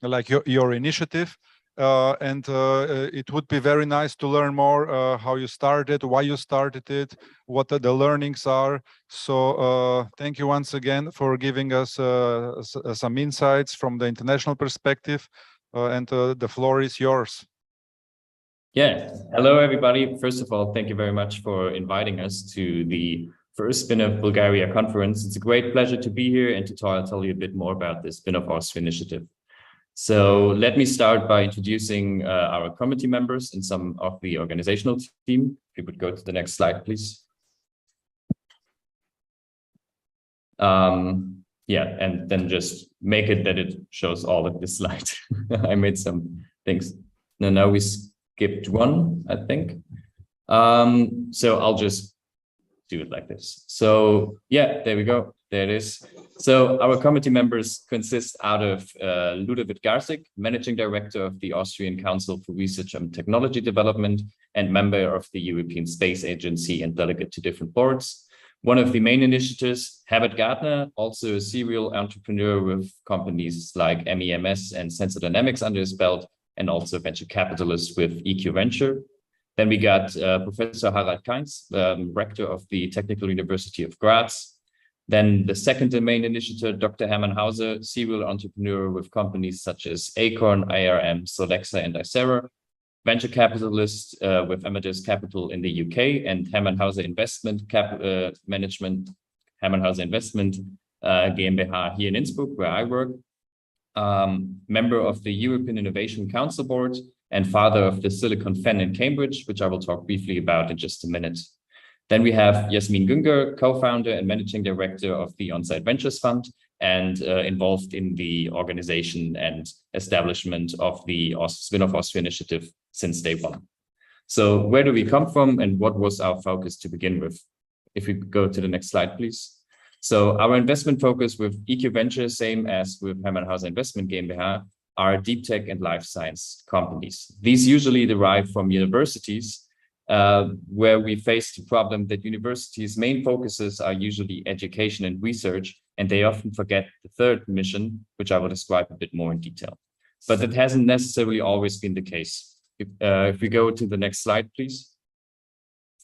like your initiative, and it would be very nice to learn more how you started, why you started it, what the learnings are. So thank you once again for giving us some insights from the international perspective, and the floor is yours. Yeah, hello everybody. First of all, thank you very much for inviting us to the first Spinoff Bulgaria conference. It's a great pleasure to be here and to tell you a bit more about the Spinoff Austria initiative. So let me start by introducing our committee members and some of the organizational team. If you would go to the next slide, please. Yeah, and then just make it that it shows all of this slide. I made some things. Now we skipped one, I think. So I'll just do it like this. So yeah, there we go. There it is. So our committee members consist out of Ludovic Garsig, Managing Director of the Austrian Council for Research and Technology Development and member of the European Space Agency and delegate to different boards. One of the main initiatives, Herbert Gardner, also a serial entrepreneur with companies like MEMS and Sensor Dynamics under his belt, and also venture capitalist with EQ Venture. Then we got Professor Harald Kainz, rector of the Technical University of Graz. Then the second main initiative, Dr. Hermann Hauser, serial entrepreneur with companies such as Acorn, IRM, Solexa, and Icera. Venture capitalist with Amadeus Capital in the UK and Hermann Hauser Investment Management, Hermann Hauser Investment GmbH here in Innsbruck, where I work. Member of the European Innovation Council Board and father of the Silicon Fen in Cambridge, which I will talk briefly about in just a minute. Then we have Jasmin Günger, co-founder and managing director of the On-Site Ventures Fund and involved in the organization and establishment of the Spinoff Austria initiative since day one. So where do we come from and what was our focus to begin with? If we go to the next slide, please. So our investment focus with EQ Venture, same as with Hermann Hauser Investment GmbH, are deep tech and life science companies. These usually derive from universities, where we face the problem that universities' main focuses are usually education and research, and they often forget the third mission, which I will describe a bit more in detail. But that hasn't necessarily always been the case. If we go to the next slide, please.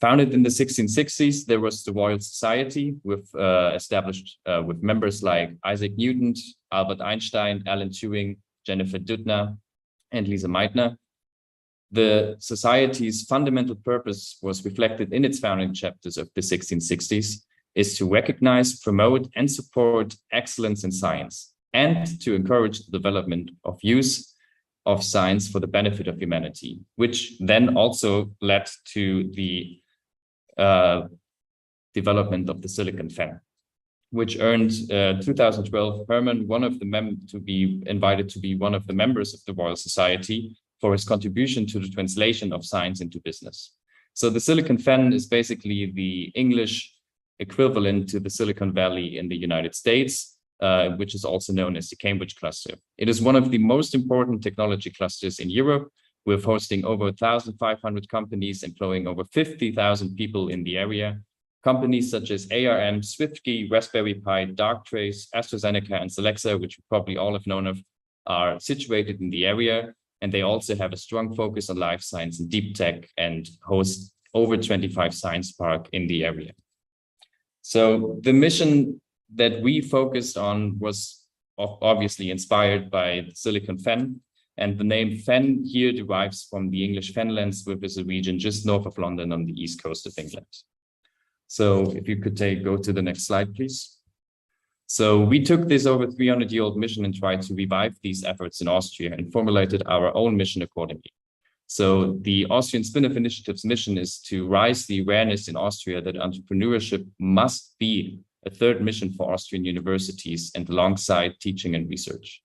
Founded in the 1660s, there was the Royal Society, with established with members like Isaac Newton, Albert Einstein, Alan Turing, Jennifer Doudna, and Lisa Meitner. The society's fundamental purpose was reflected in its founding chapters of the 1660s, is to recognize, promote, and support excellence in science, and to encourage the development of use of science for the benefit of humanity, which then also led to the development of the silicon fen, which earned 2012 Herman to be invited to be one of the members of the Royal Society for his contribution to the translation of science into business. So the Silicon Fen is basically the English equivalent to the Silicon Valley in the United States, which is also known as the Cambridge cluster. It is one of the most important technology clusters in Europe, with hosting over 1,500 companies employing over 50,000 people in the area. Companies such as ARM, SwiftKey, Raspberry Pi, Darktrace, AstraZeneca, and Solexa, which you probably all have known of, are situated in the area. And they also have a strong focus on life science and deep tech and host over 25 science parks in the area. So the mission that we focused on was obviously inspired by the Silicon Fen. And the name Fen here derives from the English Fenlands, which is a region just north of London on the east coast of England. So if you could go to the next slide, please. So we took this over 300-year-old mission and tried to revive these efforts in Austria and formulated our own mission accordingly. So the Austrian Spinoff Initiative's mission is to raise the awareness in Austria that entrepreneurship must be a third mission for Austrian universities and alongside teaching and research.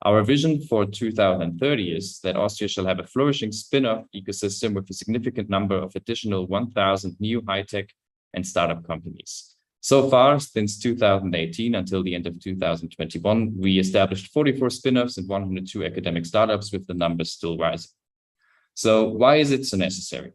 Our vision for 2030 is that Austria shall have a flourishing spin-off ecosystem with a significant number of additional 1,000 new high-tech and startup companies. So far, since 2018 until the end of 2021, we established 44 spin-offs and 102 academic startups, with the numbers still rising. So why is it so necessary?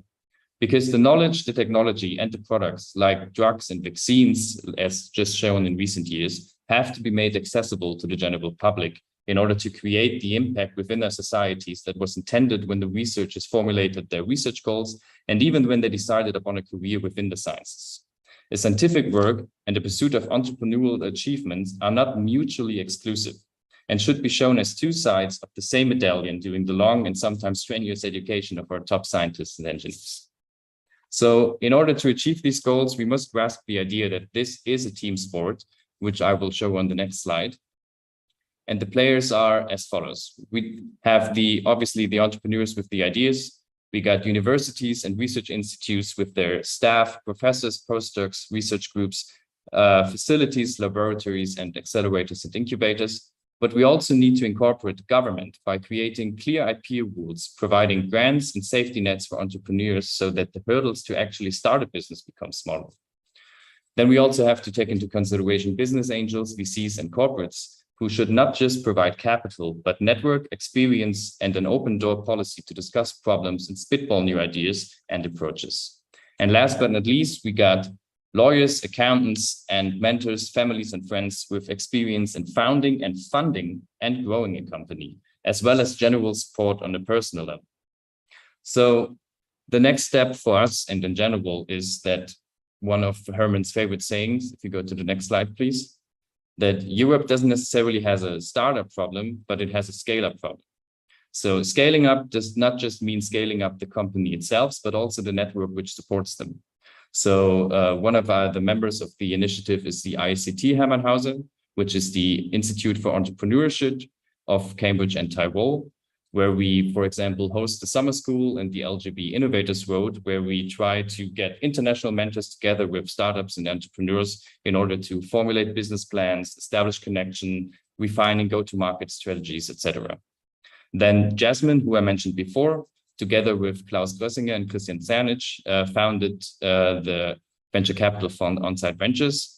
Because the knowledge, the technology, and the products like drugs and vaccines, as just shown in recent years, have to be made accessible to the general public in order to create the impact within our societies that was intended when the researchers formulated their research goals and even when they decided upon a career within the sciences. A scientific work and the pursuit of entrepreneurial achievements are not mutually exclusive and should be shown as two sides of the same medallion during the long and sometimes strenuous education of our top scientists and engineers. So in order to achieve these goals, we must grasp the idea that this is a team sport, which I will show on the next slide. And the players are as follows. We have obviously the entrepreneurs with the ideas. We got universities and research institutes with their staff, professors, postdocs, research groups, facilities, laboratories, and accelerators and incubators. But we also need to incorporate government by creating clear IP rules, providing grants and safety nets for entrepreneurs so that the hurdles to actually start a business become smaller. Then we also have to take into consideration business angels, VCs, and corporates, who should not just provide capital, but network, experience, and an open door policy to discuss problems and spitball new ideas and approaches. And last but not least, we got lawyers, accountants, and mentors, families, and friends with experience in founding and funding and growing a company, as well as general support on a personal level. So the next step for us and in general is that one of Herman's favorite sayings, if you go to the next slide, please, that Europe doesn't necessarily have a startup problem, but it has a scale-up problem. So scaling up does not just mean scaling up the company itself, but also the network which supports them. So one of the members of the initiative is the ICT Hermannhauser, which is the Institute for Entrepreneurship of Cambridge and Tyrol, where we, for example, host the summer school and the LGB Innovators Road, where we try to get international mentors together with startups and entrepreneurs in order to formulate business plans, establish connection, refining go-to-market strategies, etc. Then Jasmine, who I mentioned before, together with Klaus Grössinger and Christian Zernich, founded the venture capital fund On-Site Ventures,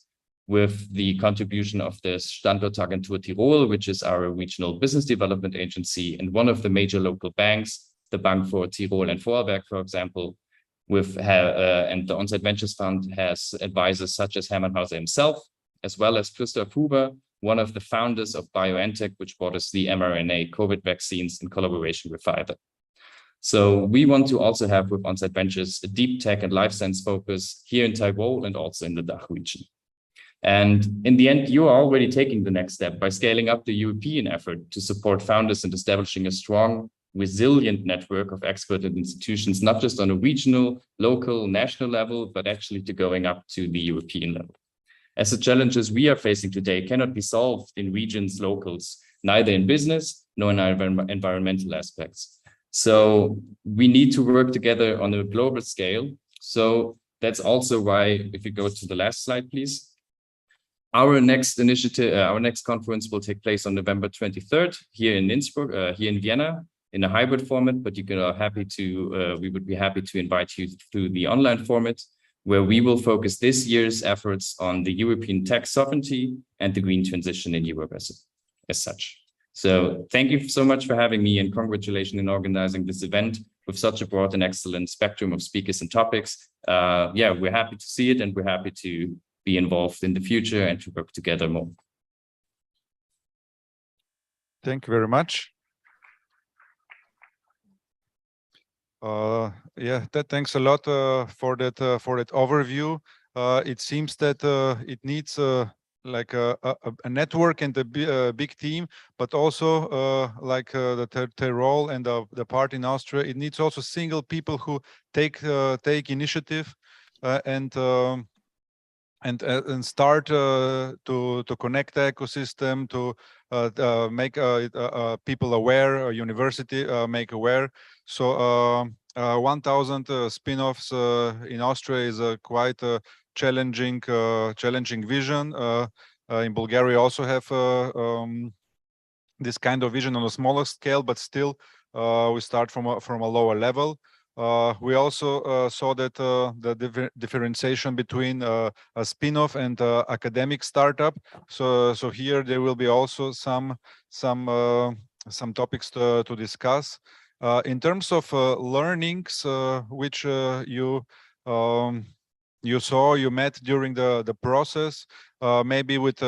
with the contribution of the Standortagentur Tirol, which is our regional business development agency, and one of the major local banks, the Bank for Tirol and Vorarlberg, for example, and the On-Site Ventures Fund has advisors such as Hermannhauser himself, as well as Christoph Huber, one of the founders of BioNTech, which brought us the mRNA COVID vaccines in collaboration with Pfizer. So we want to also have with On-Site Ventures a deep tech and life science focus here in Tyrol and also in the DACH region. And in the end, you are already taking the next step by scaling up the European effort to support founders and establishing a strong, resilient network of expert institutions, not just on a regional, local, national level, but actually to going up to the European level. As the challenges we are facing today cannot be solved in regions, locals, neither in business nor in environmental aspects. So we need to work together on a global scale. So that's also why, if you go to the last slide, please. Our next initiative, our next conference will take place on November 23rd here in Innsbruck, here in Vienna, in a hybrid format, but you can we would be happy to invite you to the online format, where we will focus this year's efforts on the European tech sovereignty and the green transition in Europe as such. So thank you so much for having me, and congratulations in organizing this event with such a broad and excellent spectrum of speakers and topics. Yeah, we're happy to see it, and we're happy to be involved in the future and to work together more. Thank you very much. Yeah, thanks a lot for that overview. It seems that it needs like a network and a big team, but also like the role and the part in Austria, it needs also single people who take initiative and start to connect the ecosystem, to make people aware, university make aware. So 1,000 spin-offs in Austria is a quite challenging vision. In Bulgaria also have this kind of vision on a smaller scale, but still we start from a lower level. We also saw that the differentiation between a spin-off and academic startup. So here there will be also some topics to discuss. In terms of learnings, which you met during the process, maybe with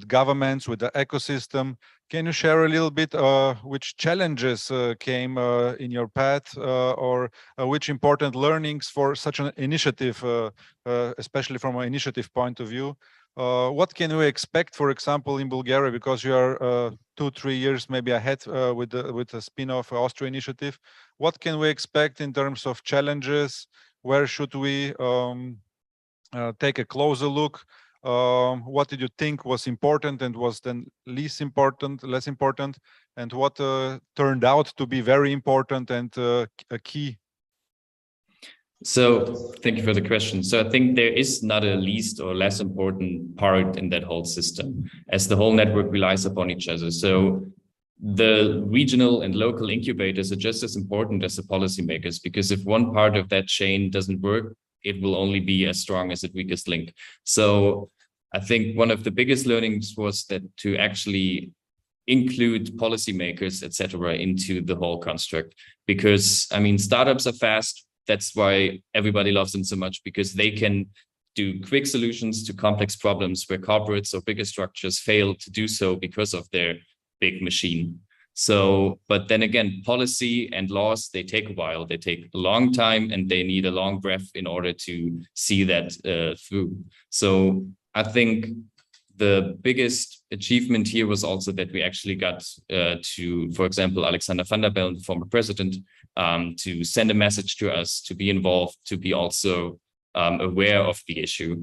governments, with the ecosystem. Can you share a little bit which challenges came in your path, or which important learnings for such an initiative, especially from an initiative point of view? What can we expect, for example, in Bulgaria, because you are 2-3 years maybe ahead with the spin-off Austria initiative? What can we expect in terms of challenges? Where should we take a closer look? What did you think was important and was then less important, and what turned out to be very important and a key? So thank you for the question. So I think there is not a least or less important part in that whole system, as the whole network relies upon each other. So the regional and local incubators are just as important as the policymakers, because if one part of that chain doesn't work, it will only be as strong as its weakest link. So I think one of the biggest learnings was that to actually include policymakers, etc., into the whole construct, because I mean, startups are fast. That's why everybody loves them so much, because they can do quick solutions to complex problems where corporates or bigger structures fail to do so because of their big machine. So, but then again, policy and laws, they take a while, they take a long time, and they need a long breath in order to see that through. So I think the biggest achievement here was also that we actually got to, for example, Alexander Van der Bellen, the former president, to send a message to us, to be involved, to be also aware of the issue.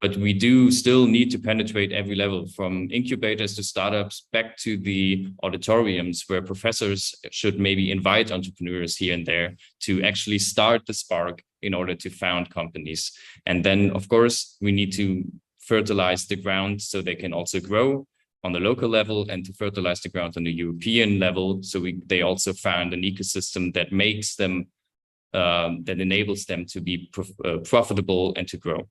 But we do still need to penetrate every level, from incubators to startups, back to the auditoriums, where professors should maybe invite entrepreneurs here and there to actually start the spark in order to found companies. And then, of course, we need to fertilize the ground so they can also grow on the local level, and to fertilize the ground on the European level. So they also found an ecosystem that makes them, that enables them to be profitable and to grow.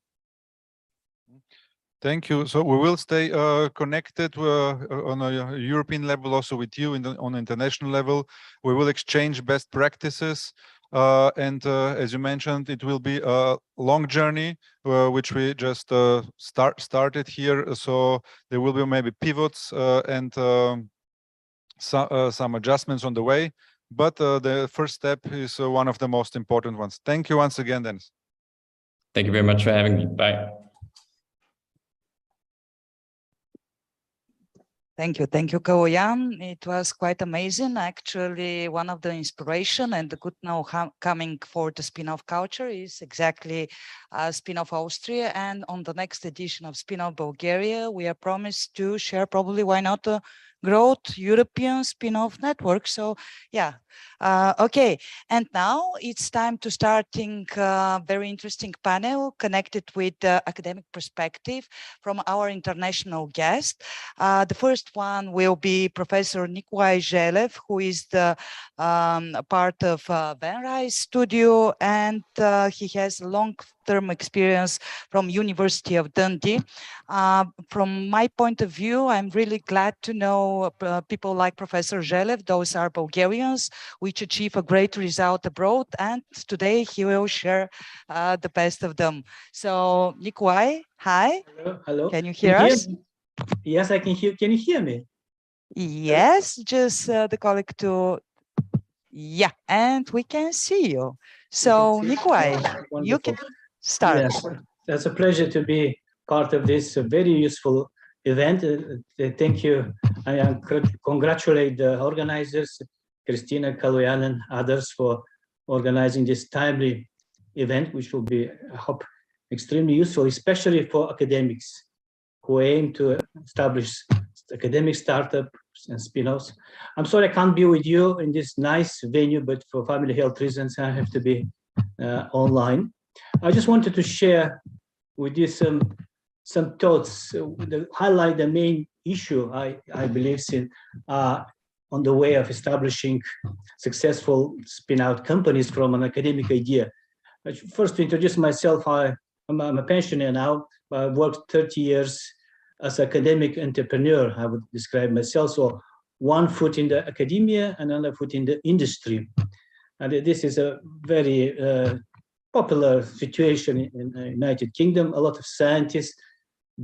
Thank you. So we will stay connected on a European level, also with you on an international level. We will exchange best practices. And as you mentioned, it will be a long journey, which we just started here. So there will be maybe pivots and some adjustments on the way. But the first step is one of the most important ones. Thank you once again, Dennis. Thank you very much for having me. Bye. Thank you, Kaloyan. It was quite amazing. Actually, one of the inspiration and the good now coming for the spin-off culture is exactly Spin-off Austria. And on the next edition of Spin-off Bulgaria, we are promised to share probably, why not, growth European spin-off network. So yeah, okay. And now it's time to starting a very interesting panel connected with the academic perspective from our international guest. The first one will be Professor Nikolai Zhelev, who is the part of Venrise Studio, and he has long-term experience from University of Dundee. From my point of view, I'm really glad to know people like Professor Zhelev. Those are Bulgarians which achieve a great result abroad, and today he will share the best of them. So Nikolai, hi. Hello, hello. Can you hear us? Yes, I can hear. Can you hear me? Yes, just the colleague to, yeah, and we can see you. So Nikolai, you can start. Yes, that's a pleasure to be part of this very useful event. Thank you. I congratulate the organizers, Christina, Kaloyan, and others for organizing this timely event, which will be, I hope, extremely useful, especially for academics who aim to establish academic startups and spin-offs. I'm sorry I can't be with you in this nice venue, but for family health reasons, I have to be online. I just wanted to share with you some thoughts, highlight the main issue I believe in on the way of establishing successful spin-out companies from an academic idea. First, to introduce myself, I'm a pensioner now. I've worked 30 years as academic entrepreneur, I would describe myself. So one foot in the academia, another foot in the industry. And this is a very popular situation in the United Kingdom. A lot of scientists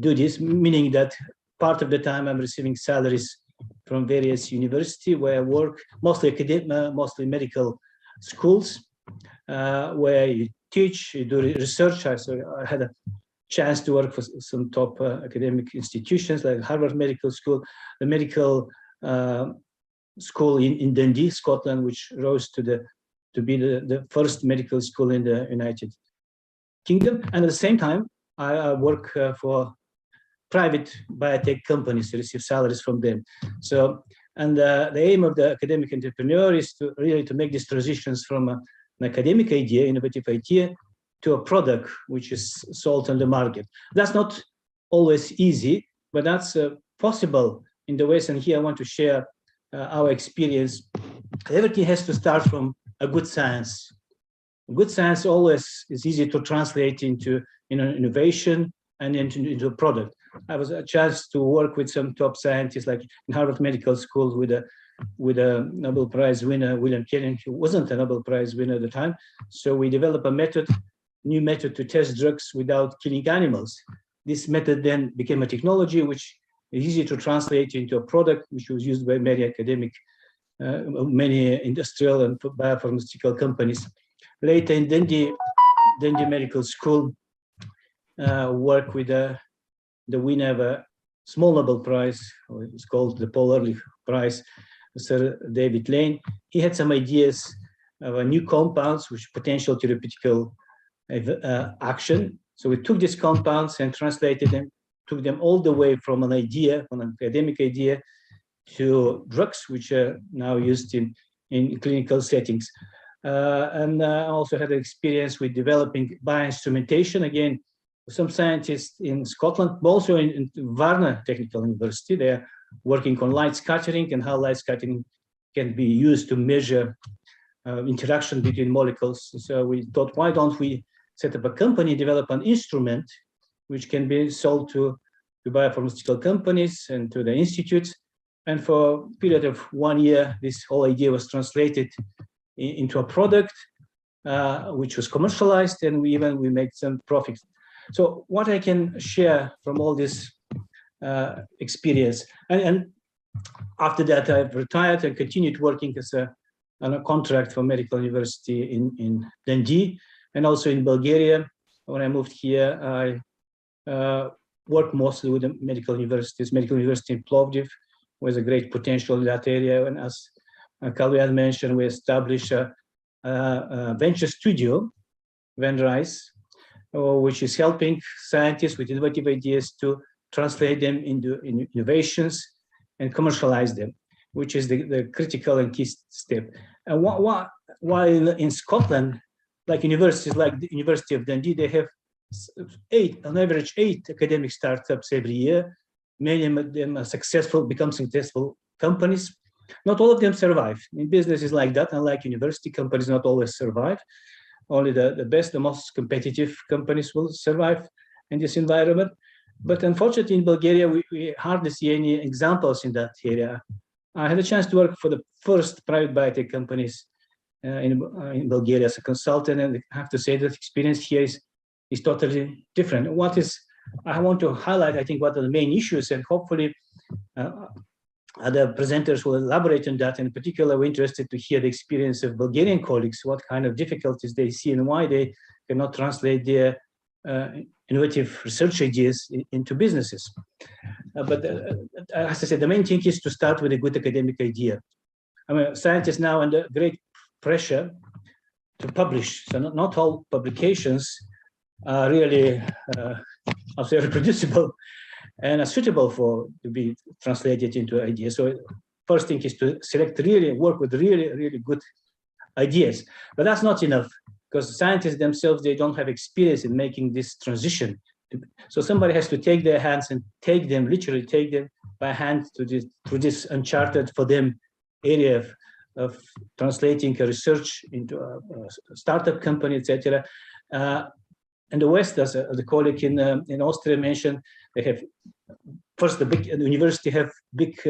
do this, meaning that part of the time I'm receiving salaries from various universities where I work, mostly academic, mostly medical schools, where you teach, you do research. I had a chance to work for some top academic institutions like Harvard Medical School, the medical school in Dundee, Scotland, which rose to be the first medical school in the United Kingdom. And at the same time, I work for private biotech companies to receive salaries from them. So, and the aim of the academic entrepreneur is to really to make these transitions from an academic idea, innovative idea, to a product which is sold on the market. That's not always easy, but that's possible in the ways. And here I want to share our experience. Everything has to start from a good science. Good science always is easy to translate into innovation and into a product. I was a chance to work with some top scientists, like in Harvard Medical School, with a Nobel Prize winner, William Kenyon, who wasn't a Nobel Prize winner at the time. So we developed a new method to test drugs without killing animals. This method then became a technology which is easy to translate into a product, which was used by many academic, many industrial and biopharmaceutical companies. Later in Dundee Medical School, worked with the winner of a small Nobel Prize, or it's called the Paul Ehrlich Prize, Sir David Lane. He had some ideas of new compounds with potential therapeutical action. So we took these compounds and translated them, took them all the way from an idea, from an academic idea, to drugs, which are now used in clinical settings. And I also had experience with developing bioinstrumentation. Again, some scientists in Scotland, but also in Varna Technical University, they're working on light scattering and how light scattering can be used to measure interaction between molecules. So we thought, why don't we set up a company, develop an instrument which can be sold to biopharmaceutical companies and to the institutes. And for a period of 1 year, this whole idea was translated into a product which was commercialized, and we made some profits. So what I can share from all this experience, and after that I've retired and continued working as on a contract for medical university in Dundee, and also in Bulgaria. When I moved here, I worked mostly with the medical universities. Medical University in Plovdiv was a great potential in that area, and as Kaloyan mentioned, we established a venture studio, Venrise, which is helping scientists with innovative ideas to translate them into innovations and commercialize them, which is the critical and key step. And while in Scotland, like universities like the University of Dundee, they have on average 8 academic startups every year. Many of them are successful, become successful companies. Not all of them survive. In businesses like that, unlike university companies, not always survive. Only the best, the most competitive companies will survive in this environment. But unfortunately, in Bulgaria, we hardly see any examples in that area. I had a chance to work for the first private biotech companies in Bulgaria as a consultant, and I have to say that experience here is totally different. What is I want to highlight, I think, what are the main issues, and hopefully other presenters will elaborate on that. In particular, we're interested to hear the experience of Bulgarian colleagues, what kind of difficulties they see and why they cannot translate their innovative research ideas into businesses. But as I said, the main thing is to start with a good academic idea. I mean, scientists now under great pressure to publish. So not all publications are really reproducible and are suitable to be translated into ideas. So first thing is to work with really good ideas. But that's not enough, because scientists themselves, they don't have experience in making this transition. So somebody has to take their hands and literally take them by hand through this uncharted for them area of translating a research into a startup company, etc. And the West, as the colleague in Austria mentioned, they have first the university have big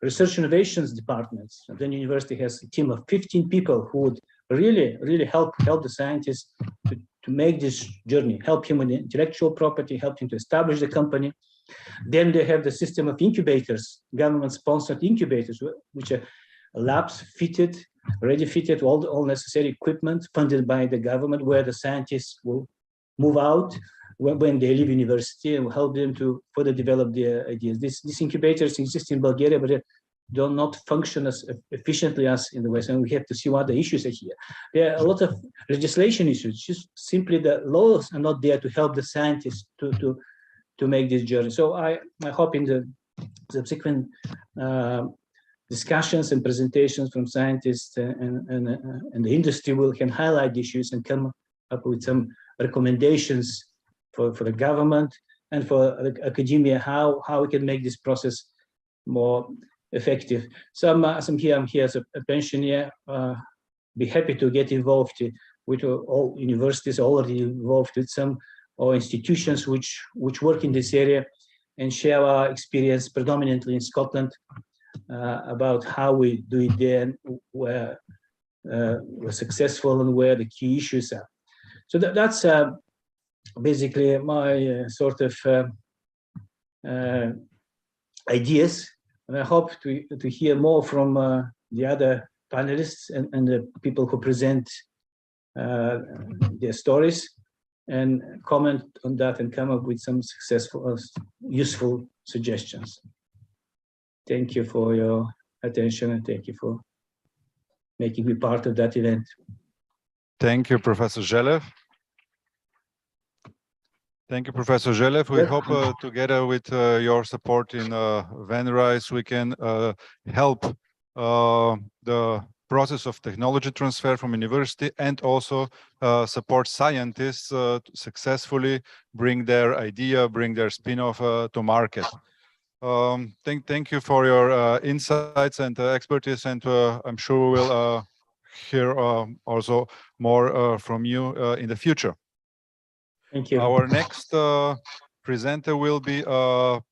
research innovations departments. And then the university has a team of 15 people who would really help the scientists to make this journey, help him with intellectual property, help him to establish the company. Then they have the system of incubators, government-sponsored incubators, which are labs already fitted, all necessary equipment funded by the government, where the scientists will move out when they leave university and will help them to further develop their ideas. These incubators exist in Bulgaria, but they do not function as efficiently as in the West, and we have to see what the issues are here. There are a lot of legislation issues, just simply the laws are not there to help the scientists to make this journey. So I hope in the subsequent discussions and presentations from scientists and the industry can highlight issues and come up with some recommendations for the government and for academia, how we can make this process more effective. So I'm here as a pensioner, be happy to get involved with all universities, already involved with some or institutions which work in this area, and share our experience predominantly in Scotland about how we do it there and where we're successful and where the key issues are. So that's basically my sort of ideas, and I hope to hear more from the other panelists and the people who present their stories, and comment on that and come up with some successful, useful suggestions. Thank you for your attention, and thank you for making me part of that event. Thank you, Professor Zhelev. Thank you, Professor Zhelev. We hope together with your support in Venrise, we can help the process of technology transfer from university, and also support scientists to successfully bring their idea, bring their spin-off to market. Thank you for your insights and expertise, and I'm sure we'll hear also more from you in the future. Thank you. Our next presenter will be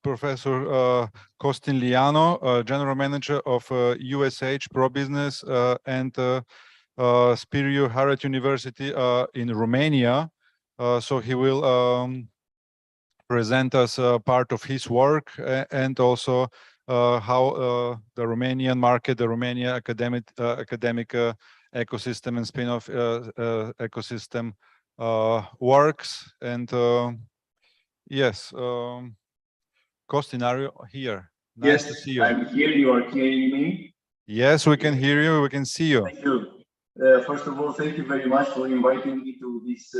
Professor Costin Liano, General Manager of USH Pro Business and Spiriu Harad University in Romania. So he will present us part of his work and also how the Romanian market, the Romania academic ecosystem and spin-off ecosystem works. And yes, Costin, are you here? Nice to see you. I'm here. You are hearing me? Yes, we can hear you. We can see you. Thank you. First of all, thank you very much for inviting me to this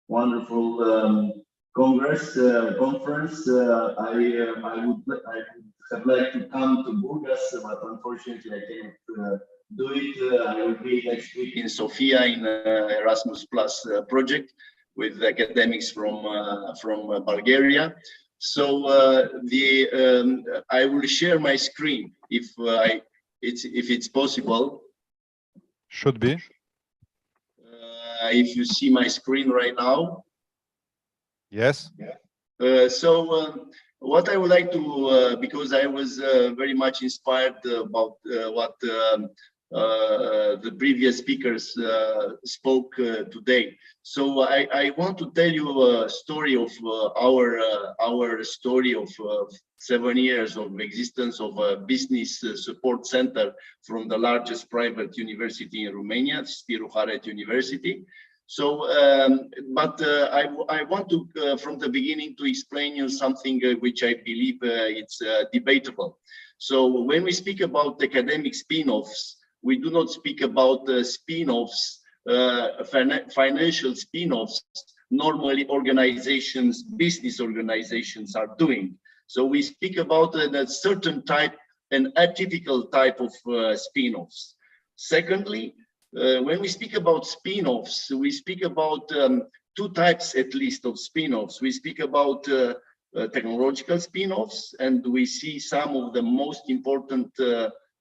wonderful Congress conference. I would have liked to come to Burgas, but unfortunately I cannot do it. I will be next week in Sofia in Erasmus Plus project with academics from Bulgaria. So I will share my screen if it's possible. Should be. If you see my screen right now. Yes. What I would like to, because I was very much inspired about what the previous speakers spoke today. So I want to tell you a story of our story of 7 years of existence of a business support center from the largest private university in Romania, Spiru Haret University. So, I want to, from the beginning, to explain you something which I believe it's debatable. So when we speak about academic spin-offs, we do not speak about spin-offs, financial spin-offs, normally organizations, business organizations are doing. So we speak about a certain type, an atypical type of spin-offs. Secondly, when we speak about spin-offs, we speak about two types at least of spin-offs. We speak about technological spin-offs, and we see some of the most important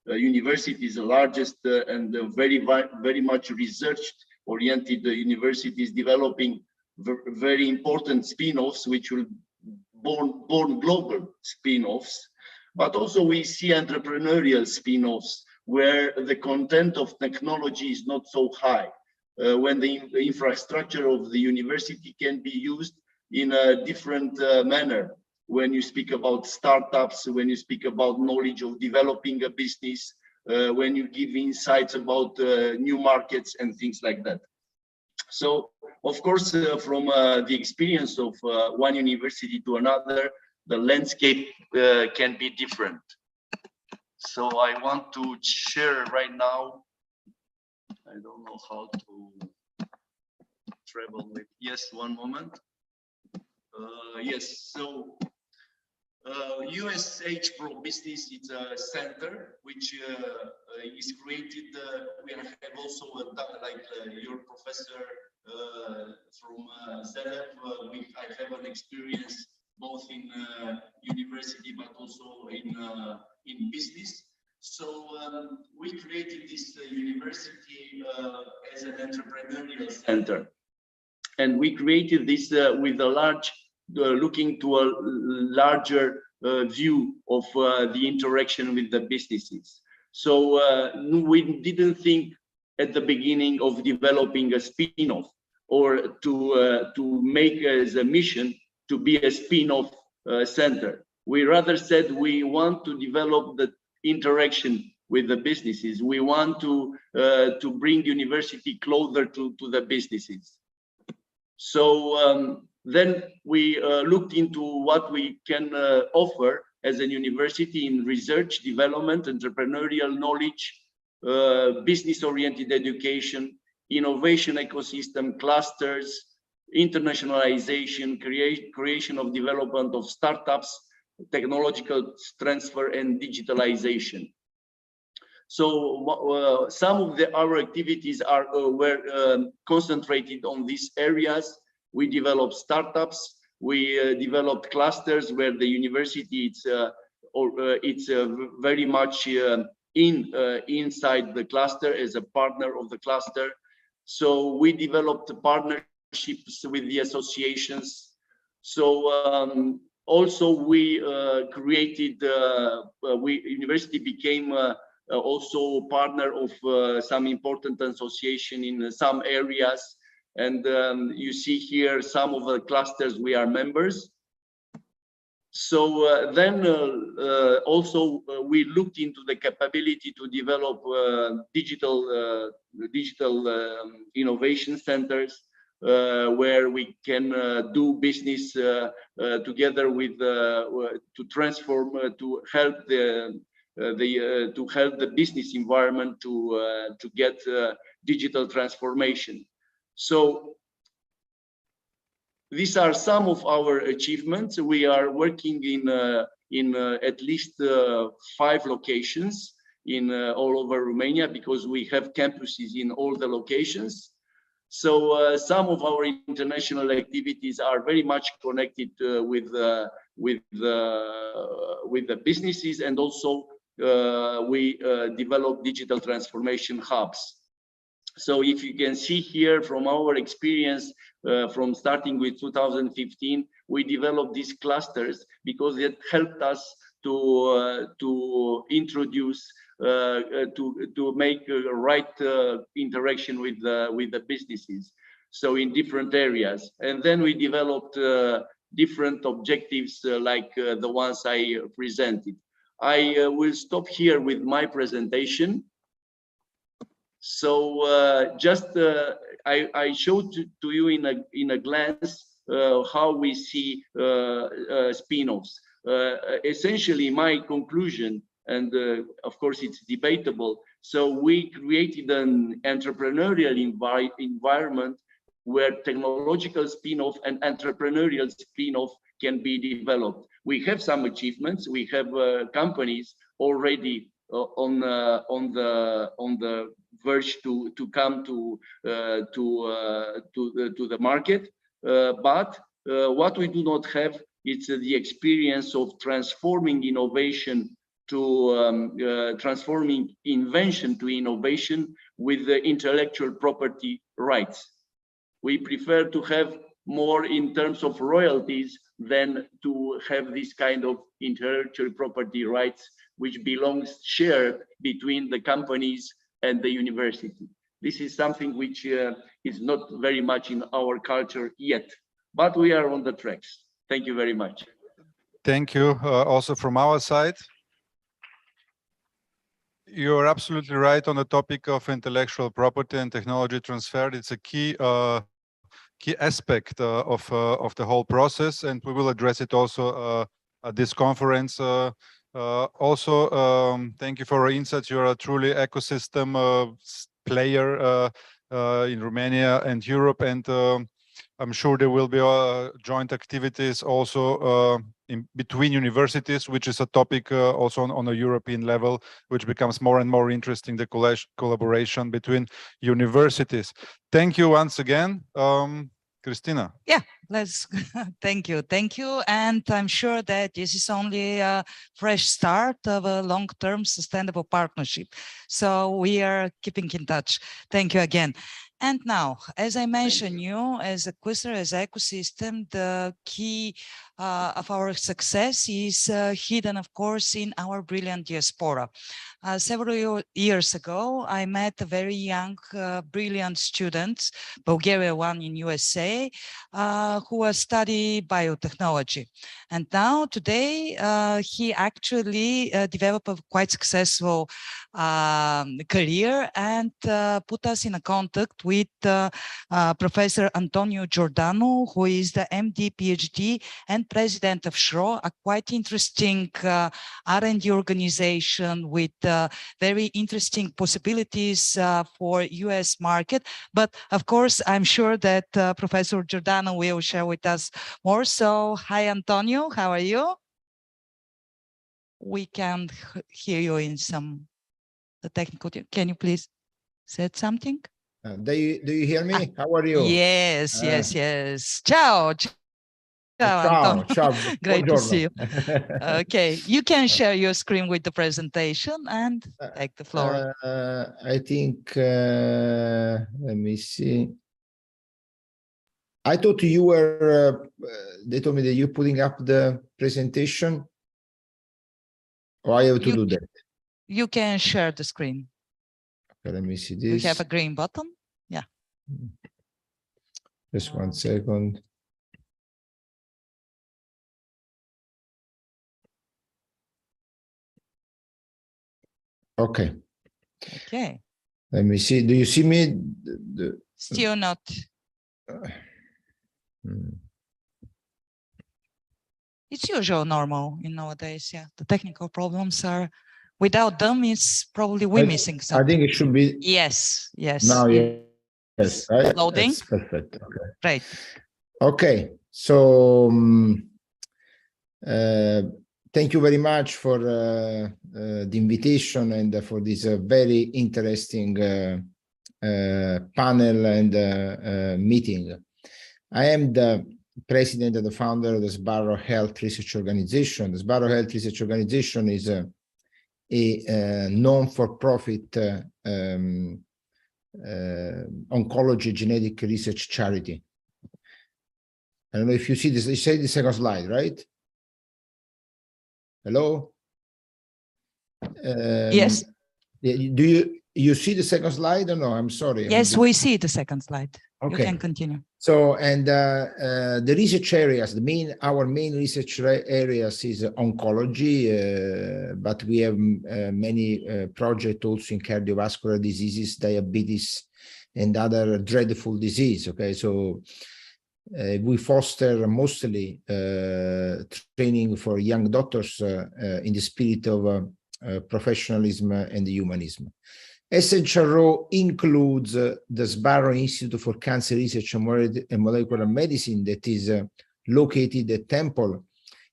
universities, the largest and very much research-oriented universities developing very important spin-offs, which will born global spin-offs. But also we see entrepreneurial spin-offs, where the content of technology is not so high, when the infrastructure of the university can be used in a different manner. When you speak about startups, when you speak about knowledge of developing a business, when you give insights about new markets and things like that. So, of course, from the experience of one university to another, the landscape can be different. So I want to share right now. I don't know how to travel with. Yes, one moment. Yes, so USH Pro Business is a center which is created. We have also like your professor from ZF. I have an experience both in university but also in business. So we created this university as an entrepreneurial center, and we created this with a large, looking to a larger view of the interaction with the businesses. So we didn't think at the beginning of developing a spin-off or to make as a mission to be a spin-off center. We rather said we want to develop the interaction with the businesses. We want to bring university closer to the businesses. So then we looked into what we can offer as a university in research, development, entrepreneurial knowledge, business-oriented education, innovation ecosystem, clusters, internationalization, creation of development of startups, technological transfer, and digitalization. So some of our activities were concentrated on these areas. We developed startups, we developed clusters where the university it's very much inside the cluster as a partner of the cluster. So we developed partnerships with the associations. So also we created, university became also partner of some important association in some areas. And you see here some of the clusters we are members. So then also we looked into the capability to develop digital innovation centers where we can do business together with to transform to help the business environment to get digital transformation. So These are some of our achievements. We are working in at least 5 locations in all over Romania, because we have campuses in all the locations. So some of our international activities are very much connected with the businesses, and also we develop digital transformation hubs. So if you can see here from our experience, from starting with 2015, we developed these clusters because it helped us to introduce, to make a right interaction with the businesses. So in different areas, and then we developed different objectives like the ones I presented. I will stop here with my presentation. So I showed to you in a glance how we see spin-offs. Essentially, my conclusion, and of course it's debatable, so we created an entrepreneurial environment where technological spin-off and entrepreneurial spin-off can be developed. We have some achievements. We have companies already on the verge to come to the market, but what we do not have is the experience of transforming innovation to transforming invention to innovation with the intellectual property rights. We prefer to have more in terms of royalties than to have this kind of intellectual property rights, which belongs shared between the companies and the university. This is something which is not very much in our culture yet, but we are on the tracks. Thank you very much. Thank you. Also from our side, you're absolutely right on the topic of intellectual property and technology transfer. It's a key aspect of the whole process, and we will address it also at this conference. Thank you for your insights. You're a truly ecosystem player in Romania and Europe, and I'm sure there will be joint activities also in between universities, which is a topic also on a European level, which becomes more and more interesting, the collaboration between universities. Thank you once again. Christina. Yeah, thank you. And I'm sure that this is only a fresh start of a long-term sustainable partnership. So we are keeping in touch. Thank you again. And now, as I mentioned, you as a cluster, as ecosystem, the key of our success is hidden, of course, in our brilliant diaspora. Several years ago, I met a very young, brilliant student, Bulgaria one in USA, who was studying biotechnology. And now today, he actually developed a quite successful career and put us in a contact with Professor Antonio Giordano, who is the MD, PhD, and president of SHRO, a quite interesting R&D organization with very interesting possibilities for US market. But of course, I'm sure that Professor Giordano will share with us more. So, hi, Antonio, how are you? We can hear you in some the technical. Can you please say something? Do you hear me? How are you? Yes. Ciao. Ciao, ciao. Great to see you. Okay, you can share your screen with the presentation and take the floor. I think, let me see. I thought you were, they told me that you're putting up the presentation, or I have to do that? You can share the screen. Okay, let me see this. We have a green button. Yeah. Just 1 second. Okay. Let me see. Do you see me? Still not. It's usual normal in nowadays. Yeah, the technical problems are. Without them, it's probably we're missing something. I think it should be. Yes. Now, yes. Right? Loading. That's perfect. Okay. Right. Okay. So thank you very much for the invitation and for this very interesting panel and meeting. I am the president and the founder of the Sbarro Health Research Organization. The Sbarro Health Research Organization is a non-for-profit oncology genetic research charity. I don't know if you see this. You say the second slide, right? Hello? Yes. Do you see the second slide or no? I'm sorry. Yes, we see the second slide. Okay. You can continue. So, and the research areas, our main research areas is oncology, but we have many projects also in cardiovascular diseases, diabetes, and other dreadful disease. Okay, so we foster mostly training for young doctors in the spirit of professionalism and humanism. SHRO includes the Sbarro Institute for Cancer Research and Molecular Medicine that is located at Temple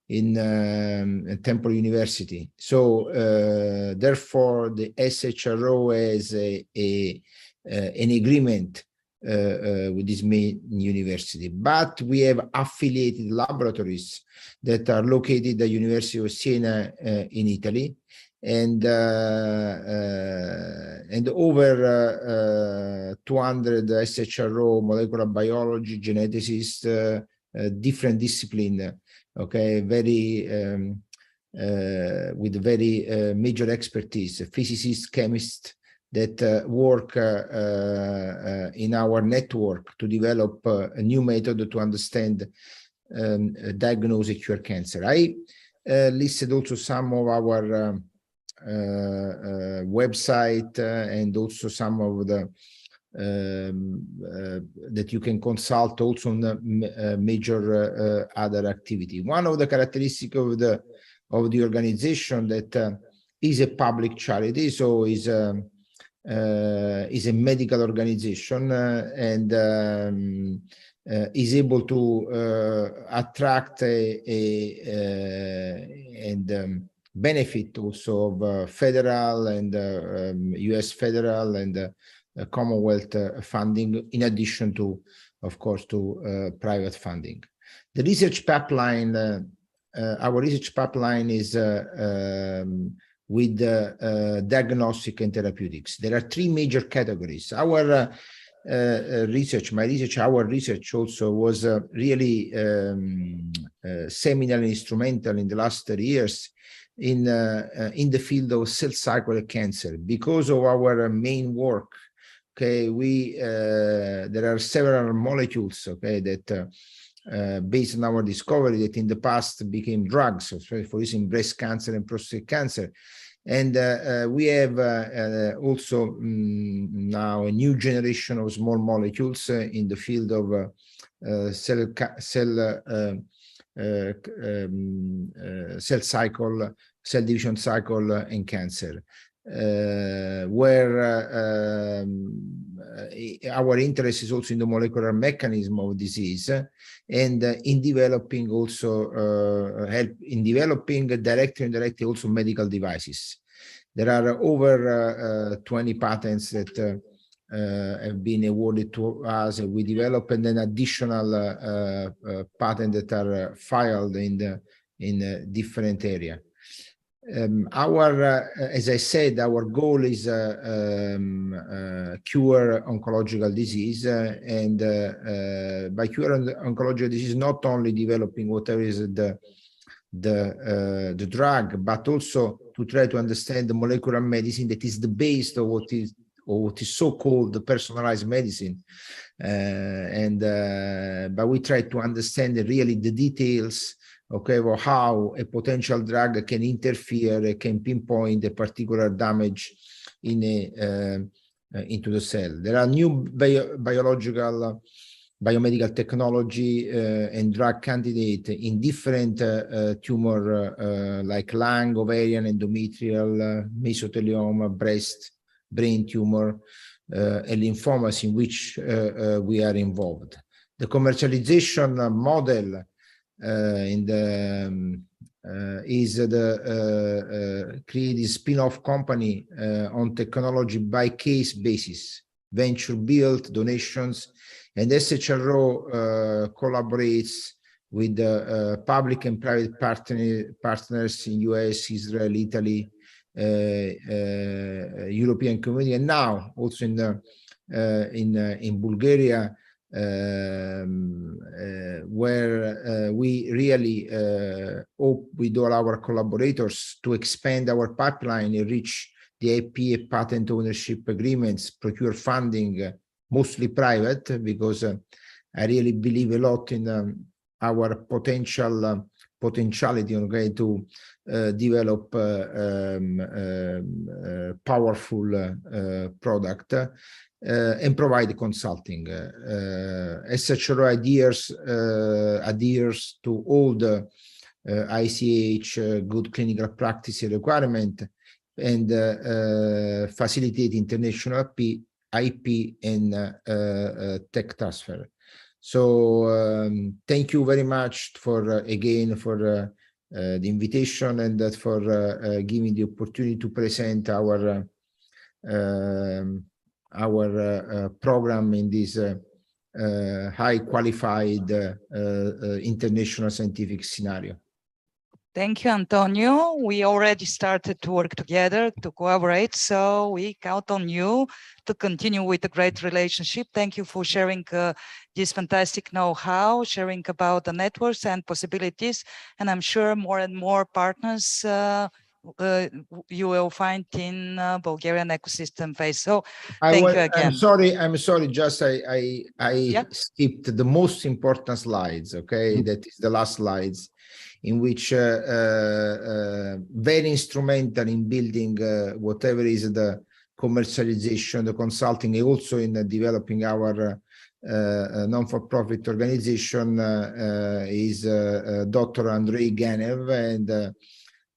in Temple University. So therefore, the SHRO has an agreement with this main university, but we have affiliated laboratories that are located at the University of Siena in Italy, and over 200 SHRO, molecular biology, geneticists, different discipline, okay, very with very major expertise, physicists, chemists that work in our network to develop a new method to understand, diagnose and cure cancer. I listed also some of our website and also some of the that you can consult also on the major other activity. One of the characteristics of the organization that is a public charity, so is a medical organization and is able to attract and benefit also of federal and US federal and Commonwealth funding, in addition to, of course, to private funding. The research pipeline, our research pipeline is with diagnostic and therapeutics. There are three major categories. Our research, our research also was really seminal and instrumental in the last 30 years in the field of cell cycle cancer. Because of our main work, okay, there are several molecules, okay, that based on our discovery that in the past became drugs, so for instance, breast cancer and prostate cancer. And we have also now a new generation of small molecules in the field of cell cycle, cell division cycle in cancer, where our interest is also in the molecular mechanism of disease, and in developing also help in developing directly and indirectly also medical devices. There are over 20 patents that have been awarded to us. We develop and then additional patents that are filed in different area. As I said, our goal is cure oncological disease, and by cure oncological disease, not only developing whatever is the drug, but also to try to understand the molecular medicine that is the base of what is so-called the personalized medicine. But we try to understand really the details, okay, of how a potential drug can interfere, can pinpoint a particular damage in into the cell. There are new biomedical technology and drug candidate in different tumor like lung, ovarian, endometrial, mesothelioma, breast, brain tumor, and lymphomas in which we are involved. The commercialization model in the is the create a spin-off company on technology by case basis, venture build, donations, and SHRO collaborates with the public and private partners in US, Israel, Italy, European Community, and now also in Bulgaria, where we really hope with all our collaborators to expand our pipeline and reach the IP patent ownership agreements, procure funding, mostly private, because I really believe a lot in our potentiality, okay, to develop powerful product and provide consulting. SHRO adheres to all the ICH good clinical practice requirement and facilitate international IP and tech transfer. So thank you very much for again for the invitation and that for giving the opportunity to present our program in this high qualified international scientific scenario. Thank you, Antonio. We already started to work together to collaborate, so we count on you to continue with the great relationship. Thank you for sharing this fantastic know-how, sharing about the networks and possibilities, and I'm sure more and more partners you will find in Bulgarian ecosystem phase. So thank you again. I'm sorry, just I skipped the most important slides, okay? That is the last slides, in which very instrumental in building whatever is the commercialization, the consulting, and also in developing our non-for-profit organization is Dr. Andrei Ganev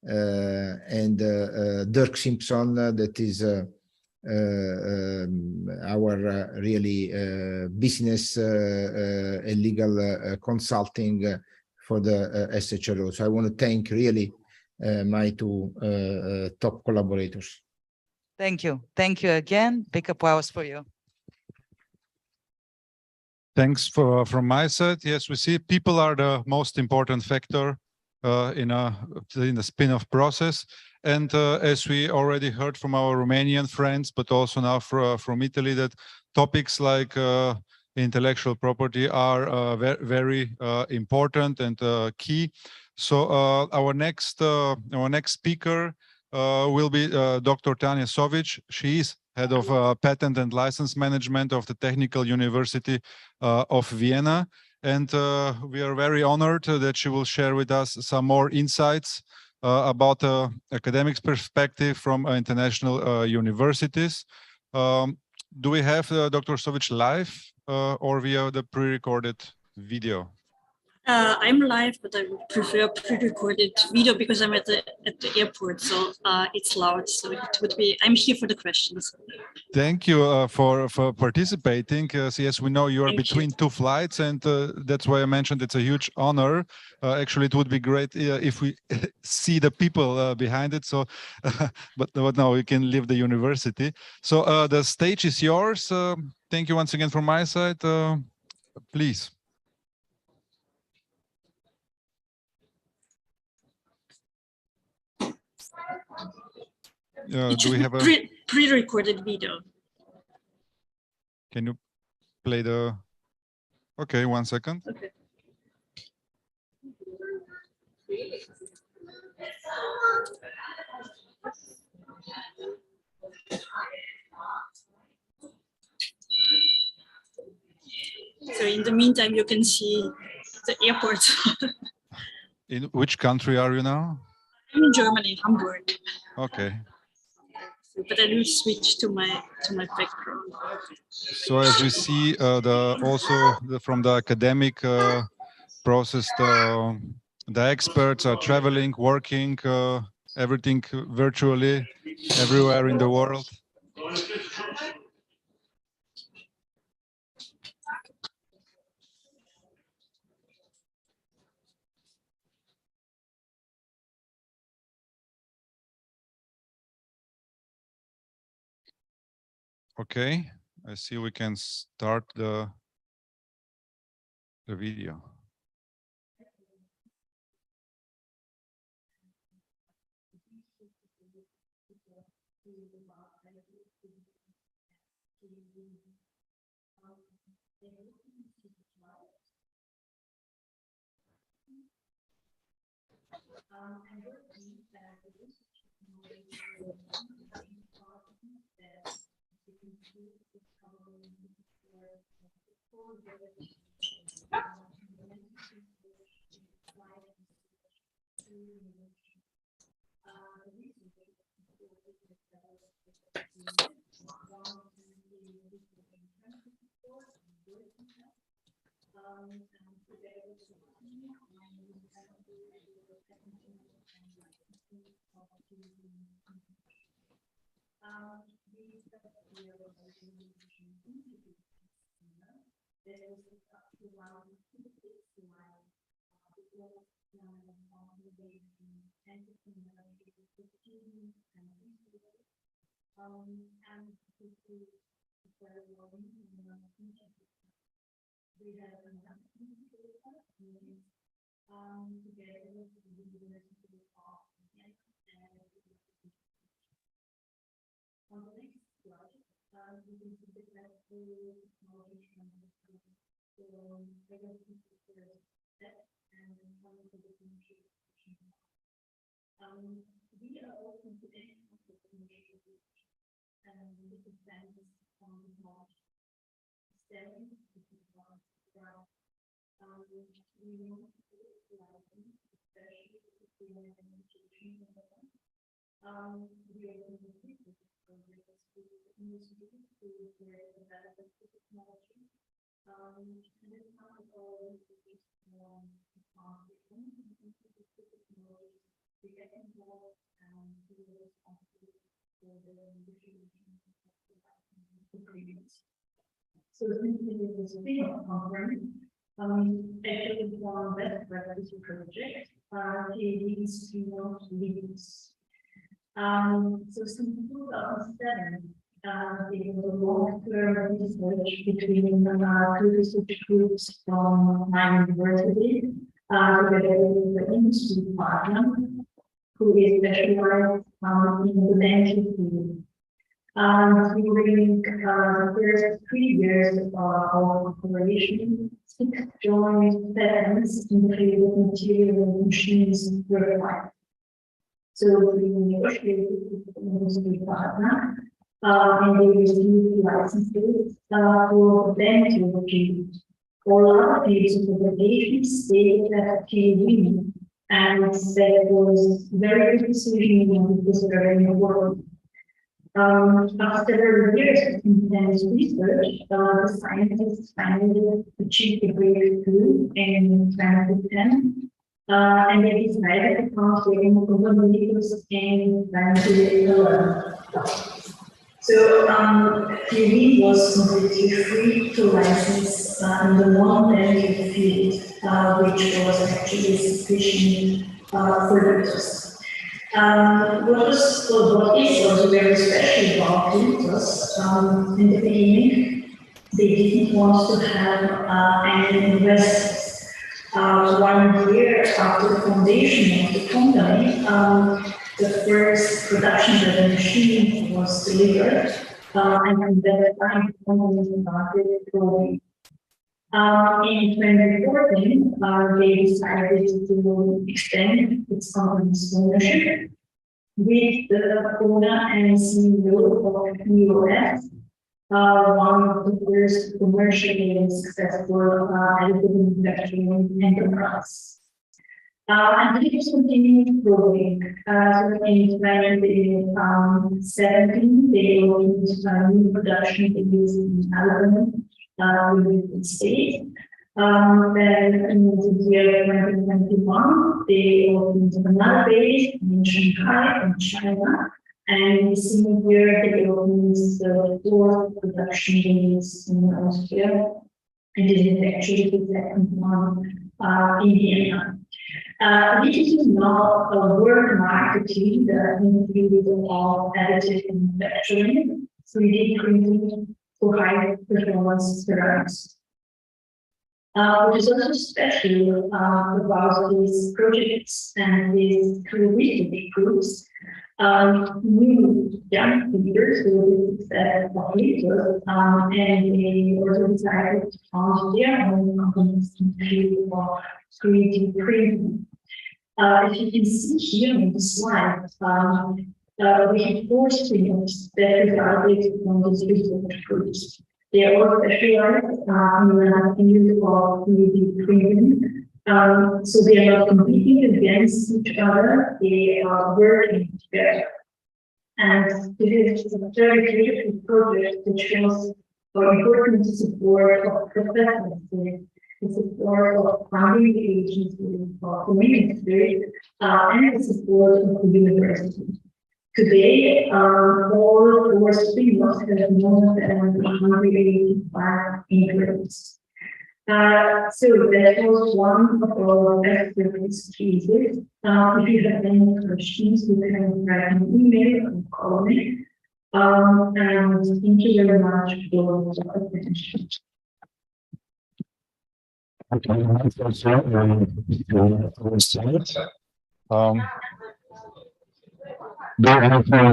and Dirk Simpson, that is our really business and legal consulting for the SHRO. So I want to thank really my two top collaborators. Thank you. Thank you again. Big applause for you. Thanks from my side. Yes, we see people are the most important factor in the spin-off process. And as we already heard from our Romanian friends, but also now from Italy, that topics like intellectual property are very important and key. So our next speaker will be Dr. Tanja Sovic. She is head of patent and license management of the Technical University of Vienna. And we are very honored that she will share with us some more insights about academics perspective from international universities. Do we have Dr. Sovic live or via the pre-recorded video? I'm live, but I would prefer pre-recorded video because I'm at the airport, so it's loud. So it would be. I'm here for the questions. Thank you for participating. So yes, we know you are between two flights, and that's why I mentioned it's a huge honor. Actually, it would be great if we see the people behind it. So, but now we can leave the university. So the stage is yours. Thank you once again from my side. Please. Do we have a pre-recorded video? Can you play the? Okay, 1 second. Okay. So in the meantime, you can see the airport. In which country are you now? I'm in Germany, Hamburg. Okay. But I will switch to my background. So as we see, from the academic process, the experts are traveling, working, everything virtually, everywhere in the world. Okay, I see we can start the video. So since it is a Spinoff conference, actually one best practice project, leads Spinoff leads. So since 2007, there was a long-term research between two research groups from my university, together with the industry partner, who is specialized in the banking field. During the first 3 years of operation, 6 joint patents in the field of material machines were filed. So we negotiated with the industry partner, and they received licenses for them to achieve. All other fields of application stayed at TUV, and that was very good decision and it was very important. After several years of intense research, the scientists finally achieved a breakthrough in 2010, and they decided to concentrate on molecules in 2011. So TV was completely free to license in the non-banking field, which was actually sufficient for users. What was very special about Lintos in the beginning, they didn't want to have any investors. 1 year after the foundation of the company, the first production of the machine was delivered, and at that time the company started growing. In 2014, they decided to extend its company's ownership with the owner and CEO of EOS, one of the first commercially successful additive manufacturing enterprise. And it continued growing. So in 2017, they opened new production base in Alabama, United States. Then in the year 2021, they opened another base in Shanghai, in China. And the same year, they opened the 4th production base in Austria. And it is actually the second one in Vienna. This is not a work marketing in the field of additive manufacturing. 3D printing for high performance ceramics. What is also special about these projects and these research groups, new young leaders who of leaders, and they also decided to found their own companies in the field of 3D printing. As you can see here on the slide, we have 4 spin-offs that resulted from these research groups. They are all specialized in the field of 3D printing. So they are not competing against each other, they are working together. And this is a very beautiful project that shows how important the support of professors is, the support of funding agencies, of the ministry, and the support of the university. Today, all 4 spin-offs have more than 185 integrants. So that was one of our expertise cases. If you have any questions, you can write an email or call me. And thank you very much for your attention. Do you have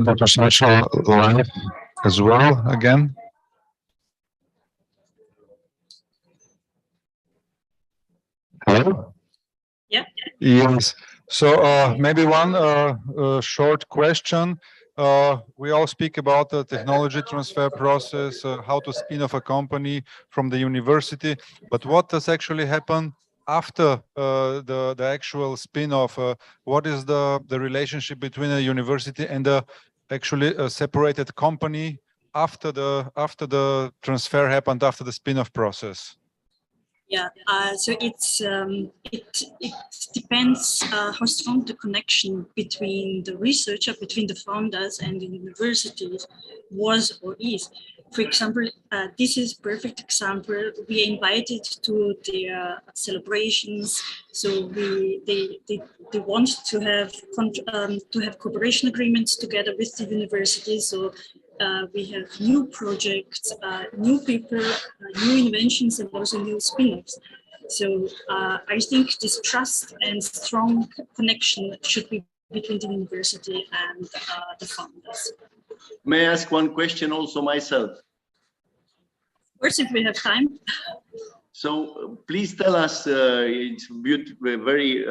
the social life as well again? Hello? Yeah. Yes. So maybe one short question. We all speak about the technology transfer process, how to spin off a company from the university, but what does actually happen after the actual spin-off? What is the relationship between a university and a actually a separated company after the transfer happened, after the spin-off process? Yeah, so it depends how strong the connection between the researcher, between the founders and the universities was or is. For example, this is a perfect example. We are invited to their celebrations, so they want to have cooperation agreements together with the university. So we have new projects, new people, new inventions, and also new spin-offs. So I think this trust and strong connection should be between the university and the founders. May I ask one question also myself? Of course, if we have time. So please tell us, it's very,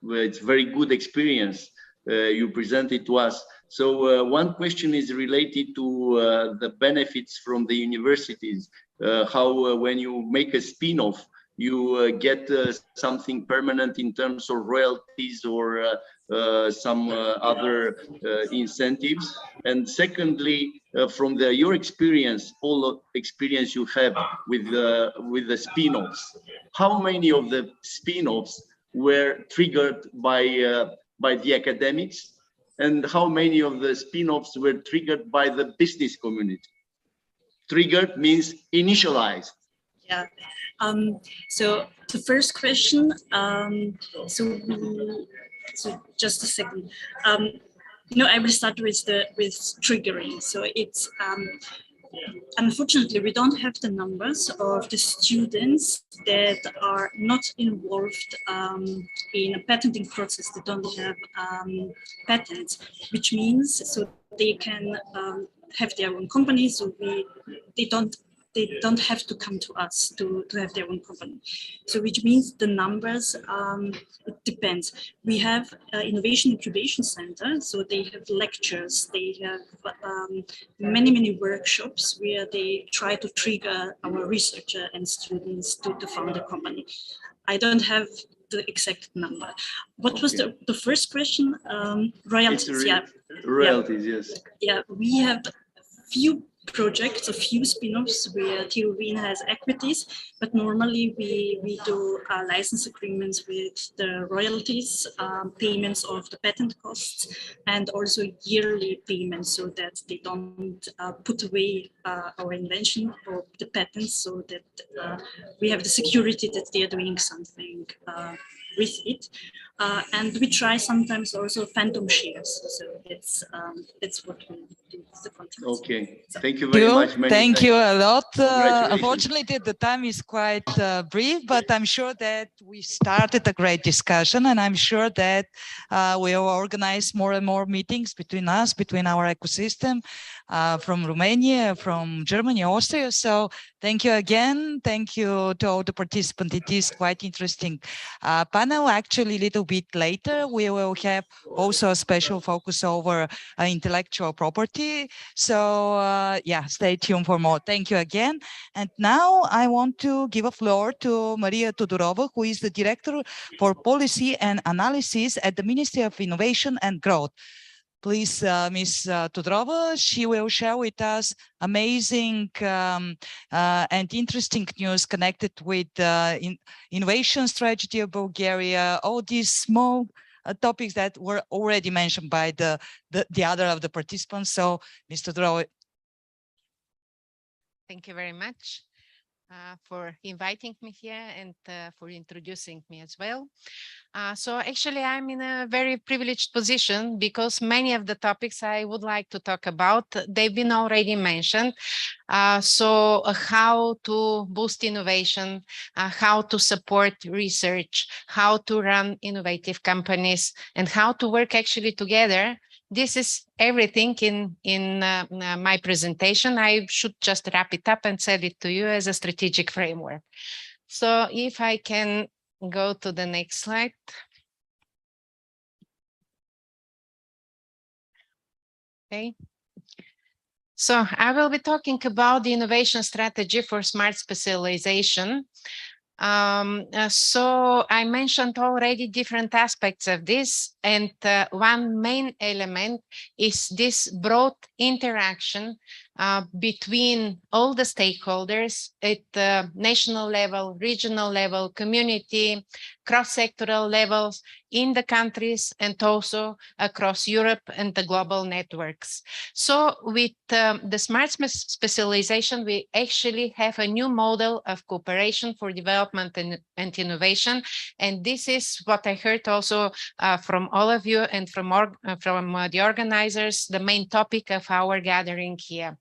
it's very good experience you presented to us. So one question is related to the benefits from the universities, how when you make a spin-off, you get something permanent in terms of royalties or some other incentives. And secondly, from your experience, all the experience you have with the spin-offs, how many of the spin-offs were triggered by the academics, and how many of the spin-offs were triggered by the business community? Triggered means initialized. Yeah. So the first question, so just a second. I will start with triggering. So it's unfortunately we don't have the numbers of the students that are not involved in a patenting process. They don't have patents, which means so they can have their own company. So they don't have to come to us to have their own company. So which means the numbers, it depends. We have Innovation Incubation Center, so they have lectures, they have many workshops where they try to trigger our researcher and students to found a company. I don't have the exact number. What was the first question? Royalties, yeah. Royalties, yes. Yeah, we have few projects, a few spin-offs where TUWIN has equities, but normally we do license agreements with the royalties, payments of the patent costs, and also yearly payments so that they don't put away our invention or the patents, so that we have the security that they are doing something with it. And we try sometimes also phantom shares. So that's what we do with the conference. Okay, thank you very much. Thank you a lot. Congratulations. Unfortunately, the time is quite brief, but I'm sure that we started a great discussion, and I'm sure that we will organize more and more meetings between us, between our ecosystem, from Romania, from Germany, Austria. So thank you again. Thank you to all the participants. It is quite interesting panel. Actually, a little bit later, we will have also a special focus over intellectual property. So yeah, stay tuned for more. Thank you again. And now I want to give a floor to Maria Todorova, who is the Director for Policy and Analysis at the Ministry of Innovation and Growth. Please, Ms. Todorova, she will share with us amazing and interesting news connected with innovation strategy of Bulgaria, all these small topics that were already mentioned by the other of the participants. So, Ms. Todorova. Thank you very much for inviting me here and for introducing me as well. So actually, I'm in a very privileged position because many of the topics I would like to talk about, they've been already mentioned. So how to boost innovation, how to support research, how to run innovative companies, and how to work actually together. This is everything in my presentation. I should just wrap it up and send it to you as a strategic framework. So if I can go to the next slide. Okay. So I will be talking about the innovation strategy for smart specialization. So I mentioned already different aspects of this, and one main element is this broad interaction between all the stakeholders at the national level, regional level, community, cross-sectoral levels in the countries and also across Europe and the global networks. So with the smart specialization, we actually have a new model of cooperation for development and innovation. And this is what I heard also from all of you and from the organizers, the main topic of our gathering here.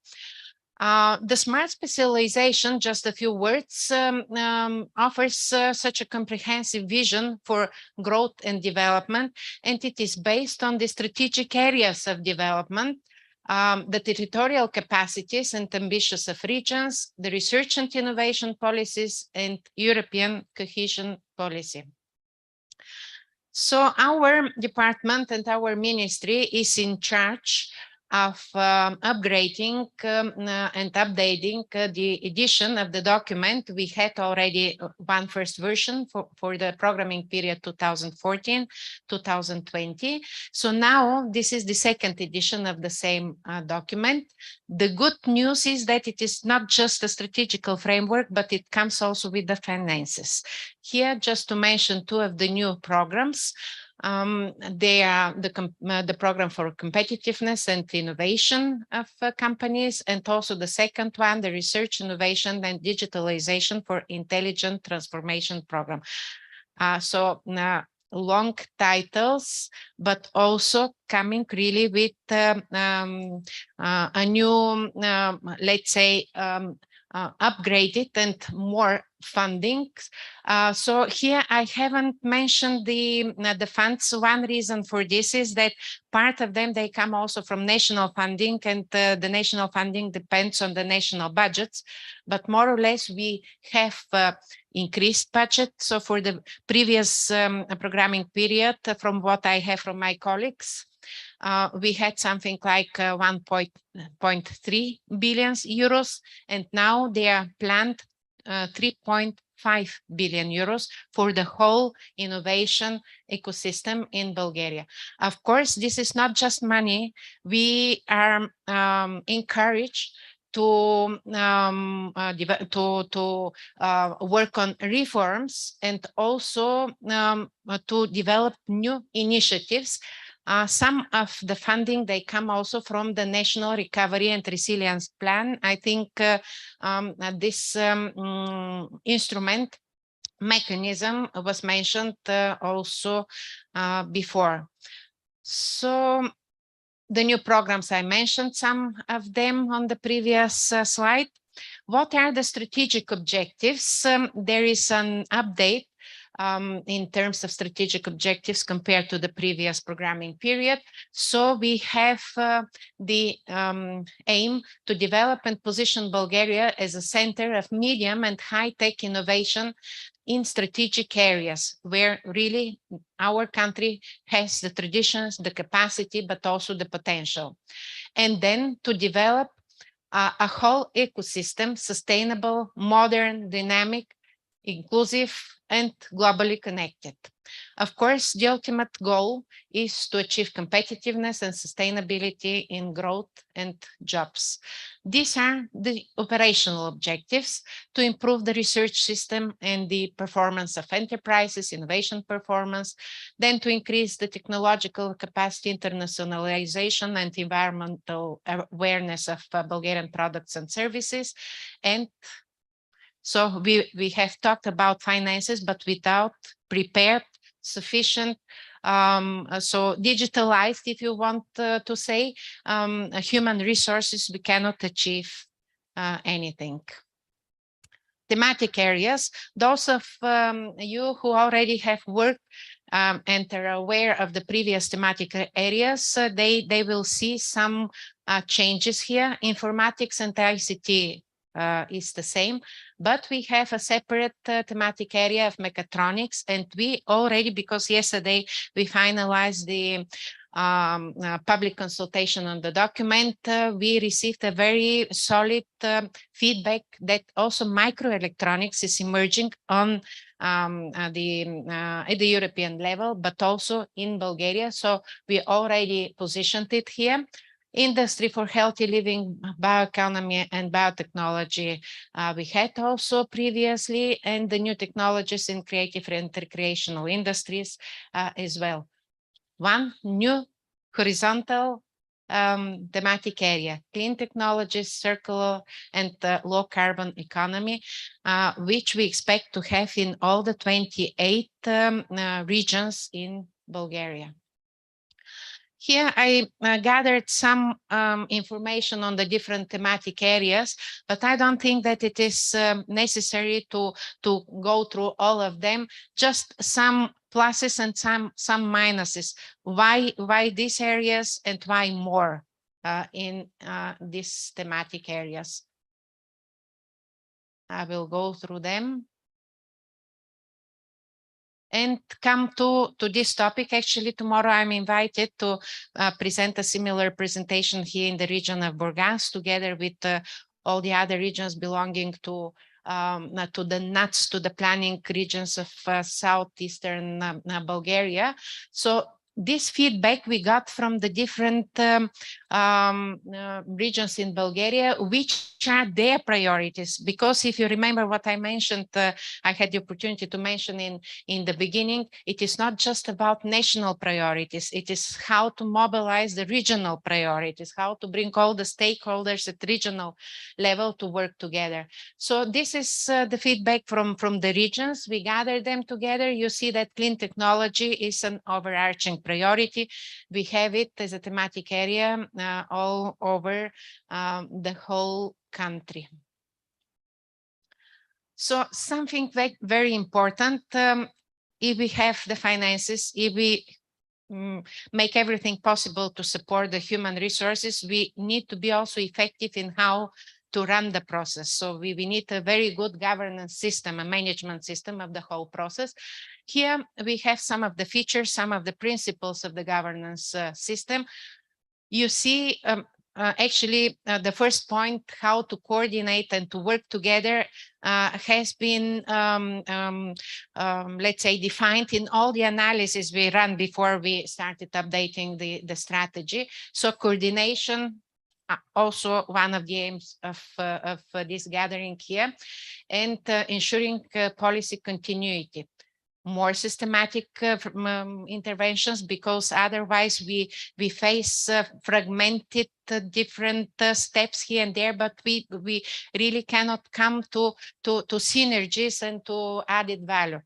The smart specialization, just a few words, offers such a comprehensive vision for growth and development, and it is based on the strategic areas of development, the territorial capacities and ambitions of regions, the research and innovation policies, and European cohesion policy. So our department and our ministry is in charge of upgrading and updating the edition of the document. We had already one first version for the programming period 2014-2020. So now this is the second edition of the same document. The good news is that it is not just a strategical framework, but it comes also with the finances. Here, just to mention two of the new programs. They are the program for competitiveness and innovation of companies, and also the second one, the research, innovation, and digitalization for intelligent transformation program. So long titles, but also coming really with a new, let's say, upgraded and more funding. So here I haven't mentioned the funds. One reason for this is that part of them, they come also from national funding, and the national funding depends on the national budgets, but more or less we have increased budget. So for the previous programming period, from what I have from my colleagues, we had something like 1.3 billion euros, and now they are planned 3.5 billion euros for the whole innovation ecosystem in Bulgaria. Of course, this is not just money. We are encouraged to work on reforms and also to develop new initiatives. Some of the funding, they come also from the National Recovery and Resilience Plan. I think this instrument mechanism was mentioned also before. So the new programs, I mentioned some of them on the previous slide. What are the strategic objectives? There is an update in terms of strategic objectives compared to the previous programming period. So we have the aim to develop and position Bulgaria as a center of medium and high-tech innovation in strategic areas where really our country has the traditions, the capacity, but also the potential. And then to develop a whole ecosystem, sustainable, modern, dynamic, inclusive, and globally connected. Of course, the ultimate goal is to achieve competitiveness and sustainability in growth and jobs. These are the operational objectives: to improve the research system and the performance of enterprises, innovation performance, then to increase the technological capacity, internationalization, and environmental awareness of Bulgarian products and services. And so we have talked about finances, but without prepared, sufficient, so digitalized, if you want to say, human resources, we cannot achieve anything. Thematic areas, those of you who already have worked and are aware of the previous thematic areas, they will see some changes here. Informatics and ICT is the same, but we have a separate thematic area of mechatronics, and we already, because yesterday we finalized the public consultation on the document, we received a very solid feedback that also microelectronics is emerging on at the European level, but also in Bulgaria. So we already positioned it here. Industry for healthy living, bioeconomy, and biotechnology. We had also previously, and the new technologies in creative and recreational industries as well. One new horizontal thematic area: clean technologies, circular and low carbon economy, which we expect to have in all the 28 regions in Bulgaria. Here I gathered some information on the different thematic areas, but I don't think that it is necessary to go through all of them. Just some pluses and some minuses. Why these areas and why more in these thematic areas? I will go through them and come to this topic. Actually, tomorrow I'm invited to present a similar presentation here in the region of Burgas, together with all the other regions belonging to the NUTS, to the planning regions of southeastern Bulgaria. So this feedback we got from the different regions in Bulgaria, which are their priorities. Because if you remember what I mentioned, I had the opportunity to mention in the beginning, it is not just about national priorities. It is how to mobilize the regional priorities, how to bring all the stakeholders at regional level to work together. So this is the feedback from the regions. We gather them together. You see that clean technology is an overarching priority. We have it as a thematic area all over the whole country. So something very important, if we have the finances, if we make everything possible to support the human resources, we need to be also effective in how to run the process. So we need a very good governance system, a management system of the whole process. Here we have some of the features, some of the principles of the governance system. You see, actually, the first point, how to coordinate and to work together, has been, let's say, defined in all the analysis we ran before we started updating the strategy. So coordination, also one of the aims of this gathering here, and ensuring policy continuity. more systematic interventions, because otherwise we face fragmented different steps here and there, but we really cannot come to synergies and to added value.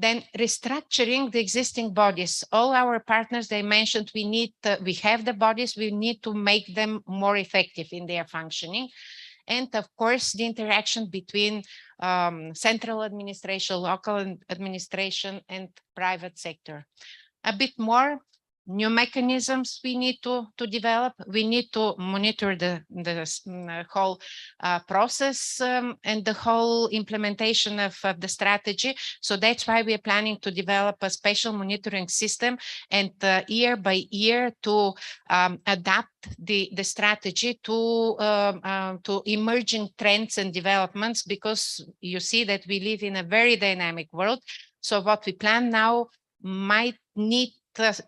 Then restructuring the existing bodies. All our partners, they mentioned we have the bodies, we need to make them more effective in their functioning. And of course, the interaction between central administration, local administration, and private sector. A bit more new mechanisms we need to develop. We need to monitor the whole process and the whole implementation of the strategy. So that's why we are planning to develop a special monitoring system, and year by year to adapt the strategy to emerging trends and developments, because you see that we live in a very dynamic world. So what we plan now might need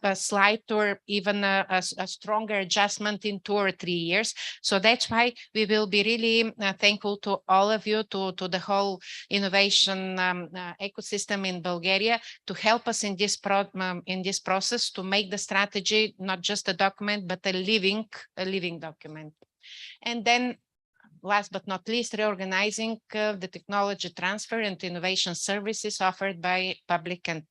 a slight or even a stronger adjustment in 2 or 3 years. So that's why we will be really thankful to all of you, to the whole innovation ecosystem in Bulgaria, to help us in this process, to make the strategy not just a document, but a living document. And then last but not least, reorganizing the technology transfer and innovation services offered by public and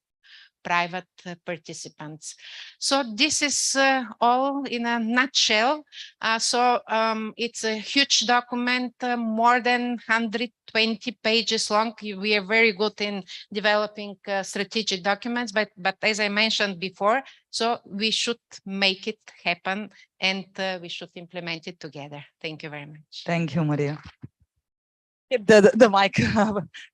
private participants. So this is all in a nutshell. It's a huge document, more than 120 pages long. We are very good in developing strategic documents, but as I mentioned before, so we should make it happen, and we should implement it together. Thank you very much. Thank you, Maria. The mic.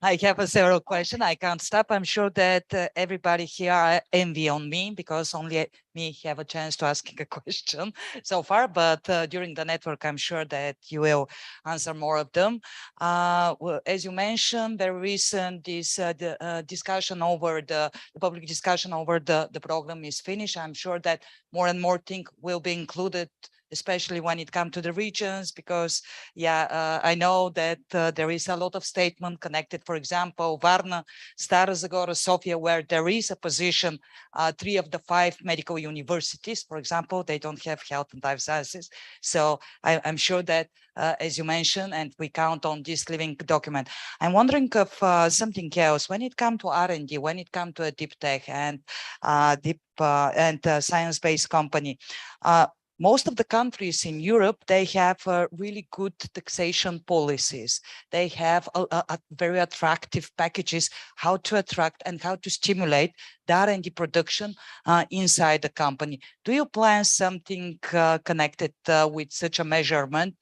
I have several questions. I can't stop. I'm sure that everybody here envy on me, because only me have a chance to ask a question so far. But during the network, I'm sure that you will answer more of them. Well, as you mentioned, very recent this discussion over the public discussion over the program is finished. I'm sure that more and more things will be included, especially when it comes to the regions, because I know that there is a lot of statement connected, for example, Varna, Stara Zagora, Sofia, where there is a position, 3 of the 5 medical universities, for example, they don't have health and life sciences. So I'm sure that, as you mentioned, and we count on this living document. I'm wondering of something else, when it comes to R&D, when it comes to a deep tech and science-based company, most of the countries in Europe, they have really good taxation policies. They have a very attractive packages, how to attract and how to stimulate the R&D production inside the company. Do you plan something connected with such a measurement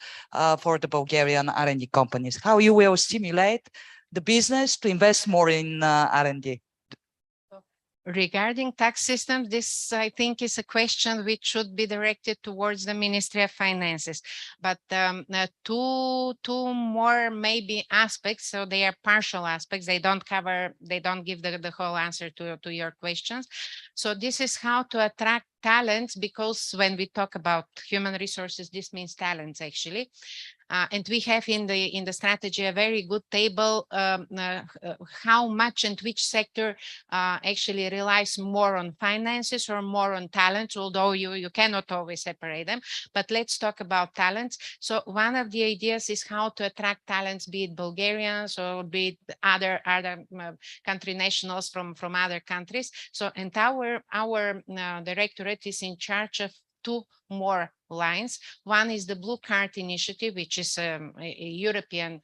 for the Bulgarian R&D companies? How you will stimulate the business to invest more in R&D? Regarding tax systems, this I think is a question which should be directed towards the Ministry of Finances. But two more maybe aspects, so they are partial aspects. They don't give the whole answer to your questions. So this is how to attract talents, because when we talk about human resources, this means talents actually. And we have in the strategy a very good table how much and which sector actually relies more on finances or more on talents, although you cannot always separate them. But let's talk about talents. So one of the ideas is how to attract talents, be it Bulgarians or be it other country nationals from other countries. So, and our directorate is in charge of 2 more lines. One is the Blue Card Initiative, which is a European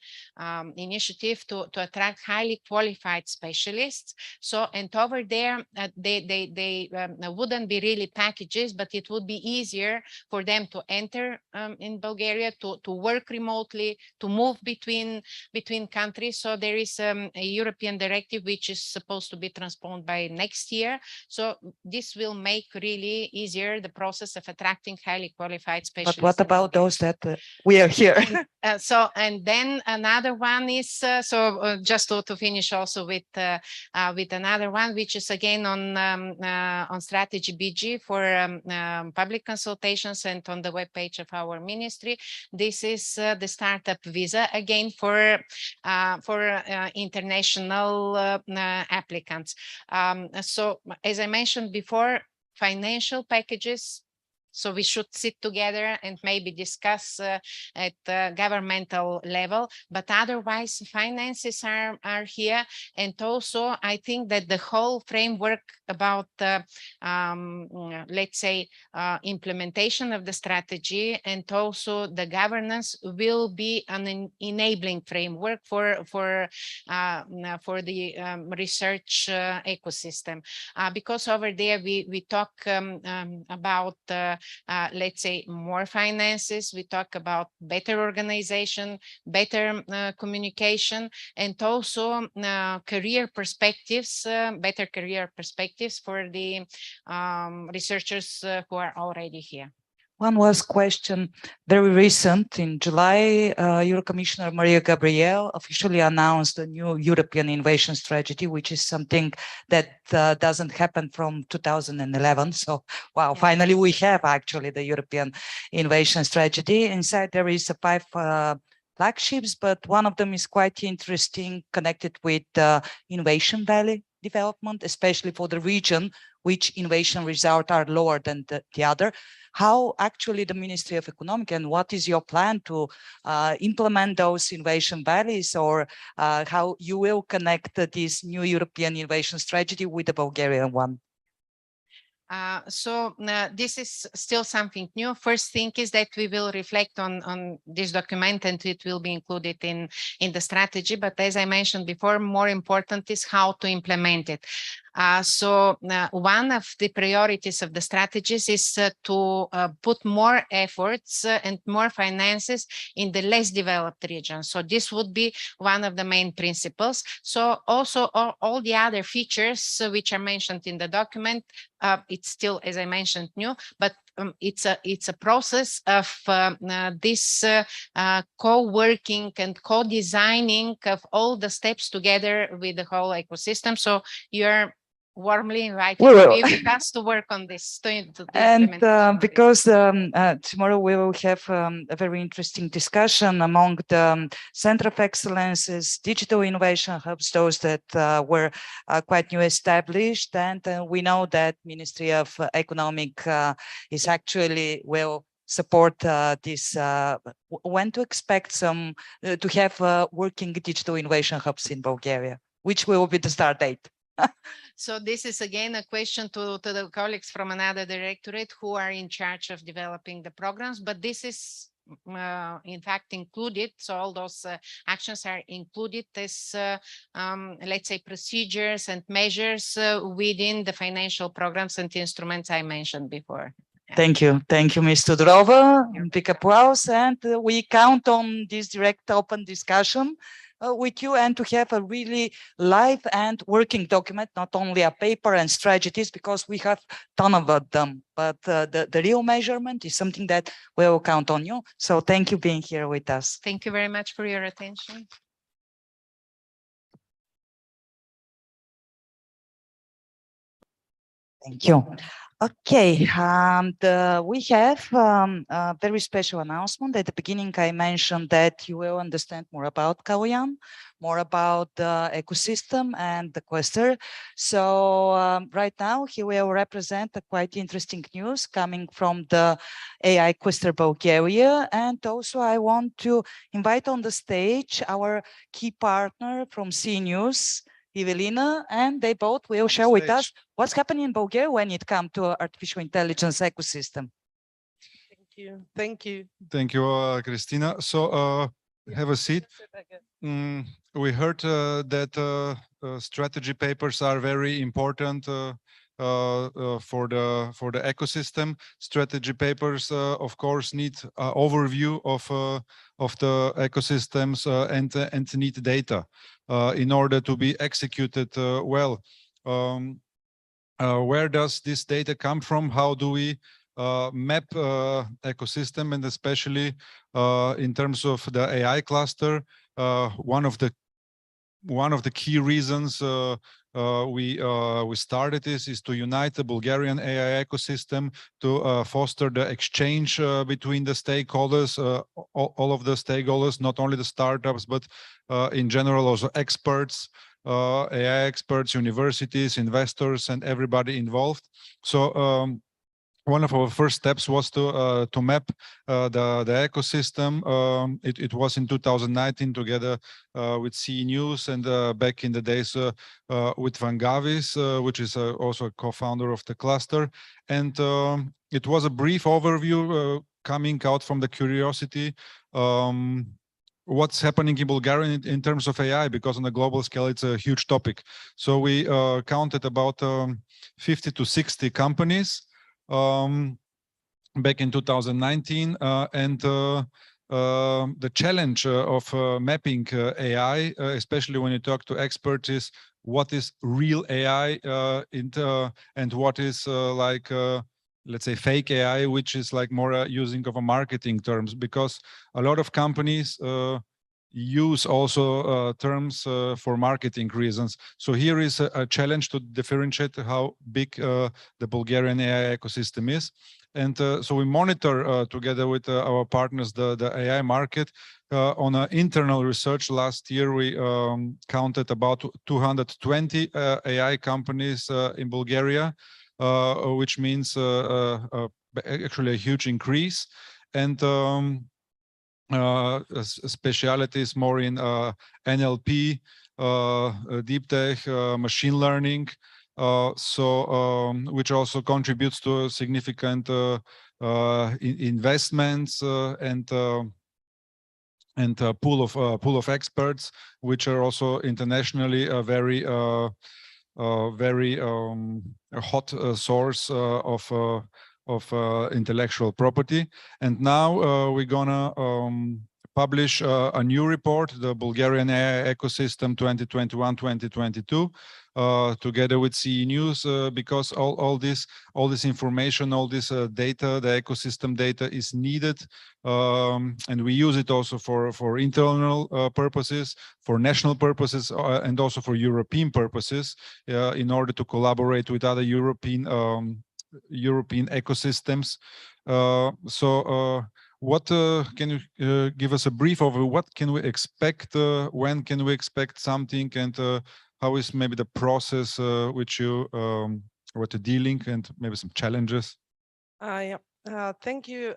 initiative to attract highly qualified specialists. So, and over there, they wouldn't be really packages, but it would be easier for them to enter in Bulgaria, to work remotely, to move between countries. So there is a European directive which is supposed to be transposed by next year. So this will make really easier the process of attracting highly qualified qualified specialists. But what about those that we are here? And then another one is, just to finish also with another one, which is again on Strategy.bg for public consultations and on the webpage of our ministry. This is the startup visa again for international applicants. So as I mentioned before, financial packages. So we should sit together and maybe discuss at governmental level, but otherwise finances are here. And also I think that the whole framework about let's say implementation of the strategy and also the governance will be an enabling framework for the research ecosystem, because over there we talk about let's say more finances, we talk about better organization, better communication, and also career perspectives, better career perspectives for the researchers who are already here. One last question. Very recent, in July, Euro Commissioner Maria Gabriel officially announced a new European innovation strategy, which is something that doesn't happen from 2011. So, wow, finally we have actually the European innovation strategy. Inside there is 5 flagships, but one of them is quite interesting, connected with Innovation Valley development, especially for the region, which innovation results are lower than the other. How actually the Ministry of Economic, and what is your plan to implement those innovation valleys, or how you will connect this new European innovation strategy with the Bulgarian one? This is still something new. First thing is that we will reflect on this document and it will be included in the strategy. But as I mentioned before, more important is how to implement it. One of the priorities of the strategies is to put more efforts and more finances in the less developed regions. So this would be one of the main principles. So also all the other features which are mentioned in the document, it's still, as I mentioned, new, but it's a process of this co-working and co-designing of all the steps together with the whole ecosystem. So you're warmly invited to be with us to work on this. And because tomorrow we will have a very interesting discussion among the Center of Excellences, digital innovation hubs, those that were quite new established. And we know that Ministry of Economic is actually will support this. When to expect some to have working digital innovation hubs in Bulgaria, which will be the start date? So this is again a question to the colleagues from another directorate who are in charge of developing the programs, but this is in fact included. So all those actions are included as let's say procedures and measures within the financial programs and instruments I mentioned before. Thank you, Ms. Todorova. Big applause, and we count on this direct open discussion with you, and to have a really live and working document, not only a paper and strategies, because we have a ton of them, but the real measurement is something that we will count on you. So thank you being here with us. Thank you very much for your attention. Thank you. Okay, and we have a very special announcement. At the beginning, I mentioned that you will understand more about Kaloyan, more about the ecosystem and the cluster. So right now, he will represent a quite interesting news coming from the AI Cluster Bulgaria. And also, I want to invite on the stage our key partner from CNews, Evelina, and they both will share with us what's happening in Bulgaria when it comes to artificial intelligence ecosystem. Thank you. Thank you. Thank you, Christina. So have a seat. We heard that strategy papers are very important for the ecosystem. Strategy papers, of course, need an overview of the ecosystems and need data in order to be executed well. Where does this data come from? How do we map ecosystem, and especially in terms of the AI cluster. One of the key reasons we started this is to unite the Bulgarian AI ecosystem, to foster the exchange between the stakeholders, all of the stakeholders, not only the startups, but in general also experts, AI experts, universities, investors, and everybody involved. So one of our first steps was to map the ecosystem. It was in 2019 together with CE News, and back in the days with Van Gavis, which is also a co-founder of the cluster. And it was a brief overview coming out from the curiosity. What's happening in Bulgaria in terms of AI, because on a global scale, it's a huge topic. So we counted about 50 to 60 companies back in 2019, and the challenge of mapping AI, especially when you talk to experts, is what is real AI and what is let's say fake AI, which is like more using of a marketing terms, because a lot of companies use also terms for marketing reasons. So here is a challenge to differentiate how big the Bulgarian AI ecosystem is. And so we monitor together with our partners the AI market. On internal research last year, we counted about 220 AI companies in Bulgaria, which means actually a huge increase. And specialities more in NLP, deep tech, machine learning, which also contributes to significant investments and pool of experts, which are also internationally a very hot source of intellectual property. And now we're gonna publish a new report, the Bulgarian AI Ecosystem 2021-2022, together with CE News, because all this information, all this data, the ecosystem data is needed, and we use it also for internal purposes, for national purposes, and also for European purposes, in order to collaborate with other European ecosystems. What can you give us a brief overview? What can we expect? When can we expect something? And how is maybe the process which you what you're dealing, and maybe some challenges? Thank you.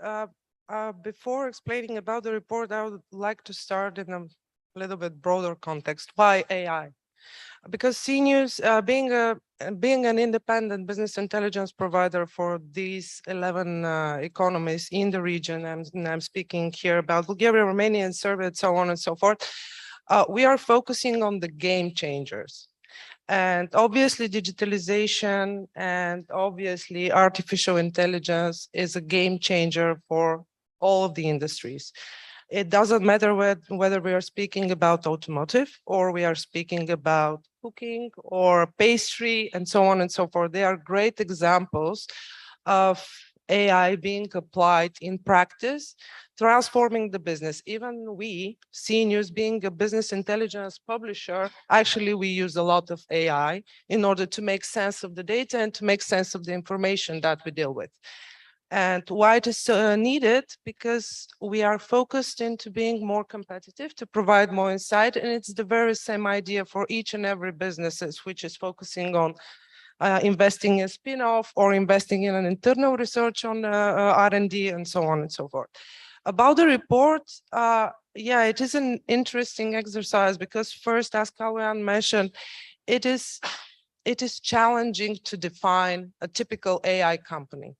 Before explaining about the report, I would like to start in a little bit broader context. Why AI? Because CE News, being an independent business intelligence provider for these 11 economies in the region, and I'm speaking here about Bulgaria, Romania, and Serbia, and so on and so forth, we are focusing on the game changers. And obviously digitalization and obviously artificial intelligence is a game changer for all of the industries. It doesn't matter whether we are speaking about automotive or we are speaking about cooking or pastry and so on and so forth. They are great examples of AI being applied in practice, transforming the business. Even we, CE News, being a business intelligence publisher, actually we use a lot of AI in order to make sense of the data and to make sense of the information that we deal with. And why it is needed? Because we are focused into being more competitive to provide more insight. And it's the very same idea for each and every businesses, which is focusing on investing in Spinoff or investing in an internal research on R&D and so on and so forth. About the report, yeah, it is an interesting exercise because first, as Kaloyan mentioned, it is challenging to define a typical AI company.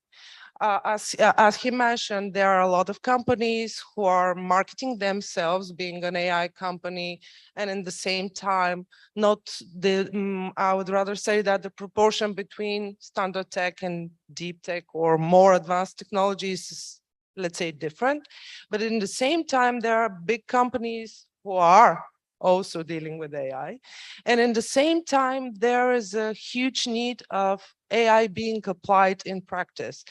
As he mentioned, there are a lot of companies who are marketing themselves being an AI company, and in the same time, not the, I would rather say that the proportion between standard tech and deep tech or more advanced technologies is, let's say, different. But in the same time, there are big companies who are also dealing with AI. And in the same time, there is a huge need of AI being applied in practice.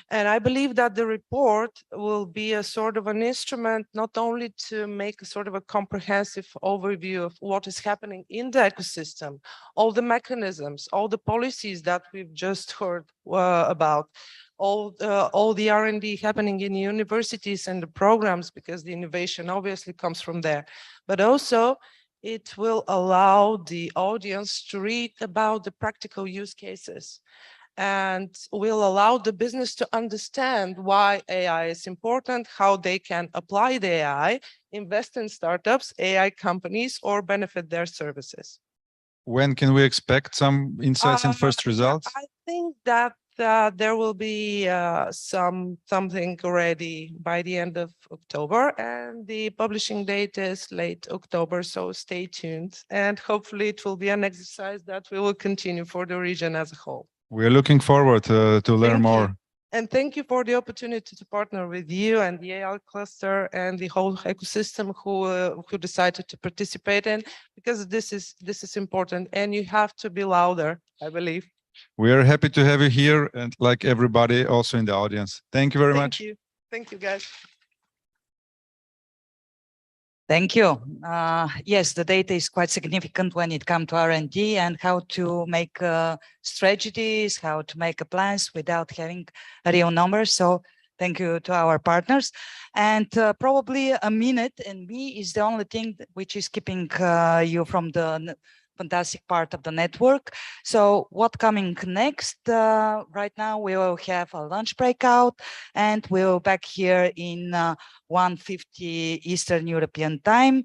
And I believe that the report will be a sort of an instrument, not only to make a sort of a comprehensive overview of what is happening in the ecosystem, all the mechanisms, all the policies that we've just heard about, all the R&D happening in universities and the programs, because the innovation obviously comes from there, but also it will allow the audience to read about the practical use cases and will allow the business to understand why AI is important, how they can apply the AI, invest in startups, AI companies, or benefit their services. When can we expect some insights and first results? I think that there will be something ready by the end of October, and the publishing date is late October, so stay tuned. And hopefully it will be an exercise that we will continue for the region as a whole. We're looking forward to learn more. And thank you for the opportunity to partner with you and the AI cluster and the whole ecosystem who decided to participate in, because this is important, and you have to be louder, I believe. We are happy to have you here, and like everybody also in the audience. Thank you very much. Thank you, guys. Thank you. Yes, the data is quite significant when it comes to R&D and how to make strategies, how to make plans without having real numbers. So thank you to our partners. And probably a minute and me is the only thing which is keeping you from the fantastic part of the network. So what coming next? Right now we will have a lunch breakout, and we'll back here in 1:50 Eastern European time.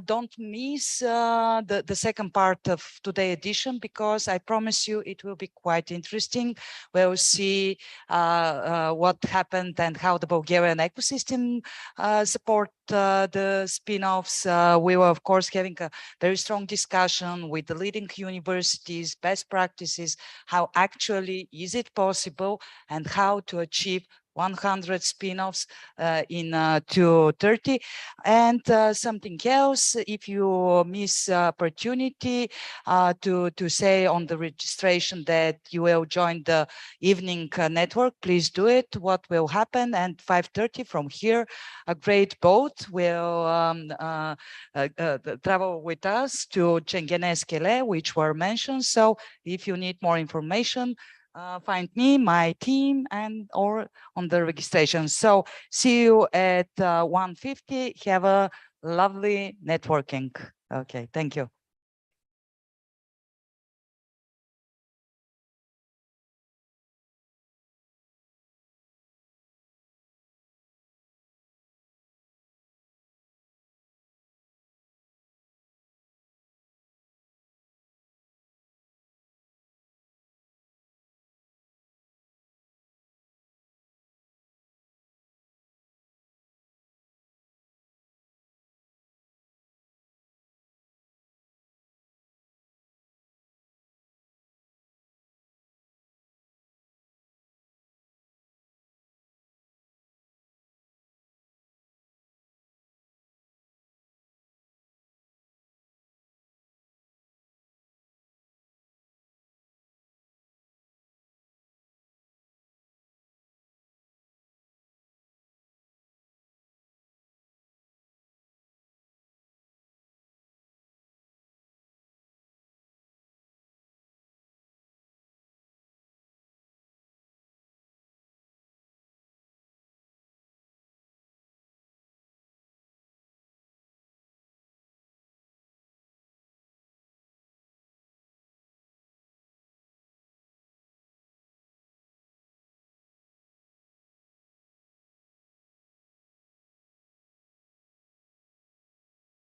Don't miss the second part of today's edition, because I promise you it will be quite interesting. We'll see what happened and how the Bulgarian ecosystem support the spin-offs. We were, of course, having a very strong discussion with the leading universities, best practices, how actually is it possible, and how to achieve 100 spin-offs in 2030. And something else, if you miss opportunity to say on the registration that you will join the evening network, please do it. What will happen? And 5:30 from here, a great boat will travel with us to Chengeneskele, which were mentioned. So if you need more information, find me, my team, and or on the registration. So see you at 1:50. Have a lovely networking. Okay, thank you.